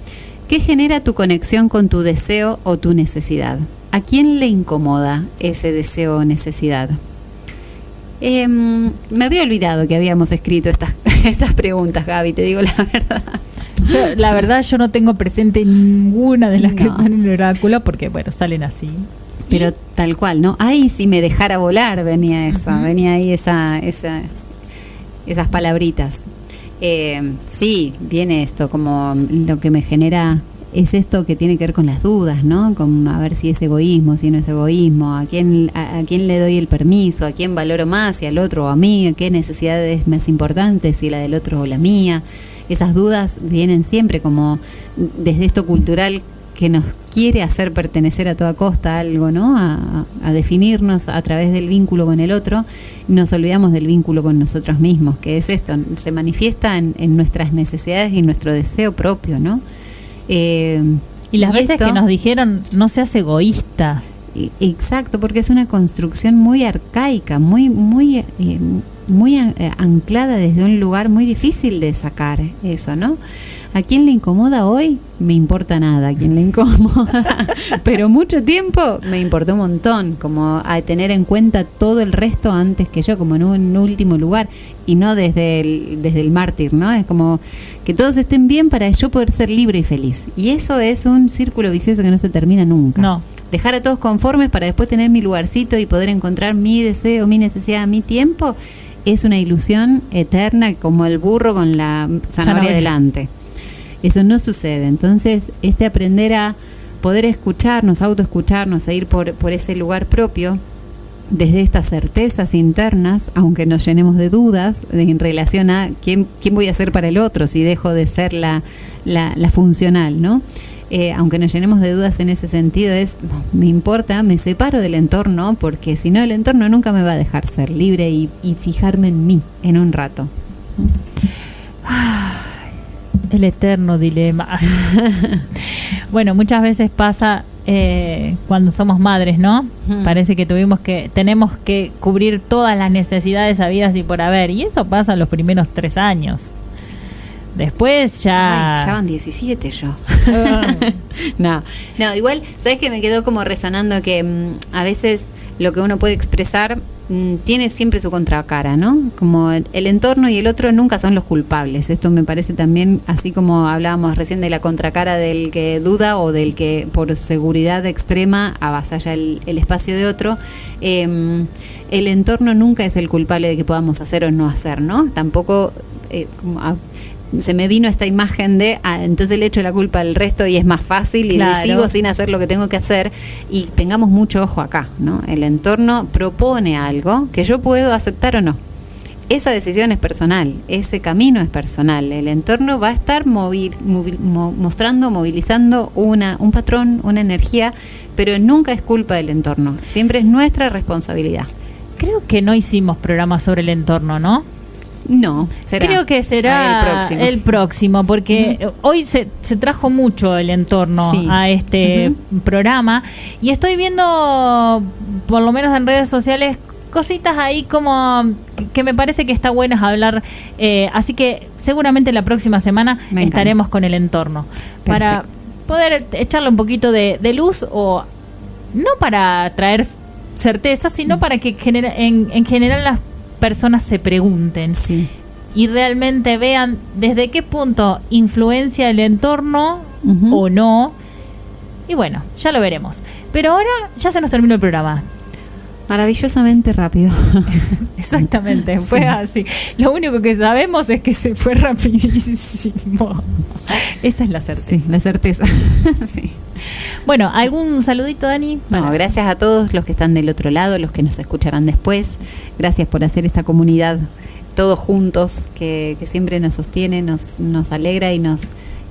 ¿qué genera tu conexión con tu deseo o tu necesidad? ¿A quién le incomoda ese deseo o necesidad? Me había olvidado que habíamos escrito estas preguntas, Gaby, te digo la verdad. La verdad, yo no tengo presente ninguna de las que No. están en el oráculo porque, bueno, salen así. Pero tal cual, ¿no? Ay, si me dejara volar, venía eso, Ujú. venía ahí esas palabritas. Sí, viene esto, como lo que me genera es esto que tiene que ver con las dudas, ¿no? Con a ver si es egoísmo, si no es egoísmo, a quién le doy el permiso, a quién valoro más, si al otro o a mí, a qué necesidad es más importante, si la del otro o la mía. Esas dudas vienen siempre como desde esto cultural que nos quiere hacer pertenecer a toda costa a algo, ¿no? A definirnos a través del vínculo con el otro. Nos olvidamos del vínculo con nosotros mismos, que es esto, se manifiesta en nuestras necesidades y nuestro deseo propio, ¿no? Y las veces esto- que nos dijeron, no seas egoísta. Exacto, porque es una construcción muy arcaica, muy anclada desde un lugar muy difícil de sacar eso, ¿no? ¿A quién le incomoda hoy? Me importa nada, a quién le incomoda. Pero mucho tiempo me importó un montón, como a tener en cuenta todo el resto antes que yo, como en un último lugar, y no desde el mártir, ¿no? Es como que todos estén bien para yo poder ser libre y feliz. Y eso es un círculo vicioso que no se termina nunca. No. Dejar a todos conformes para después tener mi lugarcito y poder encontrar mi deseo, mi necesidad, mi tiempo, es una ilusión eterna como el burro con la zanahoria delante. Eso no sucede. Entonces, aprender a poder escucharnos, autoescucharnos, e ir por ese lugar propio, desde estas certezas internas, aunque nos llenemos de dudas en relación a quién voy a ser para el otro, si dejo de ser la funcional, ¿no? Aunque nos llenemos de dudas en ese sentido, me importa, me separo del entorno, porque si no el entorno nunca me va a dejar ser libre y fijarme en mí en un rato. El eterno dilema. Bueno, muchas veces pasa cuando somos madres, ¿no? Parece que tenemos que cubrir todas las necesidades habidas y por haber, y eso pasa en los primeros 3 años. Después ya... Ay, ya van 17 yo. No, igual, ¿sabes qué? Me quedó como resonando que a veces lo que uno puede expresar tiene siempre su contracara, ¿no? Como el entorno y el otro nunca son los culpables. Esto me parece también, así como hablábamos recién de la contracara del que duda o del que por seguridad extrema avasalla el espacio de otro, el entorno nunca es el culpable de que podamos hacer o no hacer, ¿no? Tampoco... se me vino esta imagen de entonces le echo la culpa al resto y es más fácil y Claro. sigo sin hacer lo que tengo que hacer, y tengamos mucho ojo acá, ¿no? El entorno propone algo que yo puedo aceptar o no. Esa decisión es personal, ese camino es personal. El entorno va a estar movilizando un patrón, una energía, pero nunca es culpa del entorno, siempre es nuestra responsabilidad. Creo que no hicimos programas sobre el entorno, ¿no? No, será. Creo que será el próximo, porque hoy se trajo mucho el entorno Sí. a este programa, y estoy viendo, por lo menos en redes sociales, cositas ahí como que me parece que está bueno hablar, así que seguramente la próxima semana Me encanta. estaremos con el entorno. Perfecto. Para poder echarle un poquito de luz, o no para traer certeza, sino para que en general las personas se pregunten Sí. y realmente vean desde qué punto influencia el entorno Ujú. o no. Y bueno, ya lo veremos. Pero ahora ya se nos terminó el programa. Maravillosamente rápido. Exactamente, fue así. Lo único que sabemos es que se fue rapidísimo. Esa es la certeza. Sí, la certeza. Sí. Bueno, ¿algún saludito, Dani? No, gracias a todos los que están del otro lado, los que nos escucharán después. Gracias por hacer esta comunidad todos juntos, que siempre nos sostiene, nos alegra y nos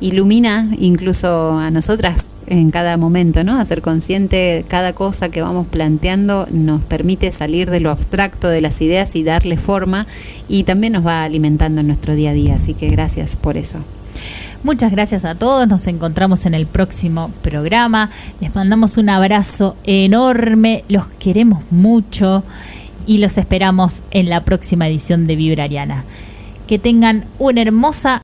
ilumina, incluso a nosotras en cada momento, ¿no? Hacer consciente cada cosa que vamos planteando nos permite salir de lo abstracto de las ideas y darle forma, y también nos va alimentando en nuestro día a día. Así que gracias por eso. Muchas gracias a todos, nos encontramos en el próximo programa, les mandamos un abrazo enorme, los queremos mucho y los esperamos en la próxima edición de Vibra Ariana. Que tengan una hermosa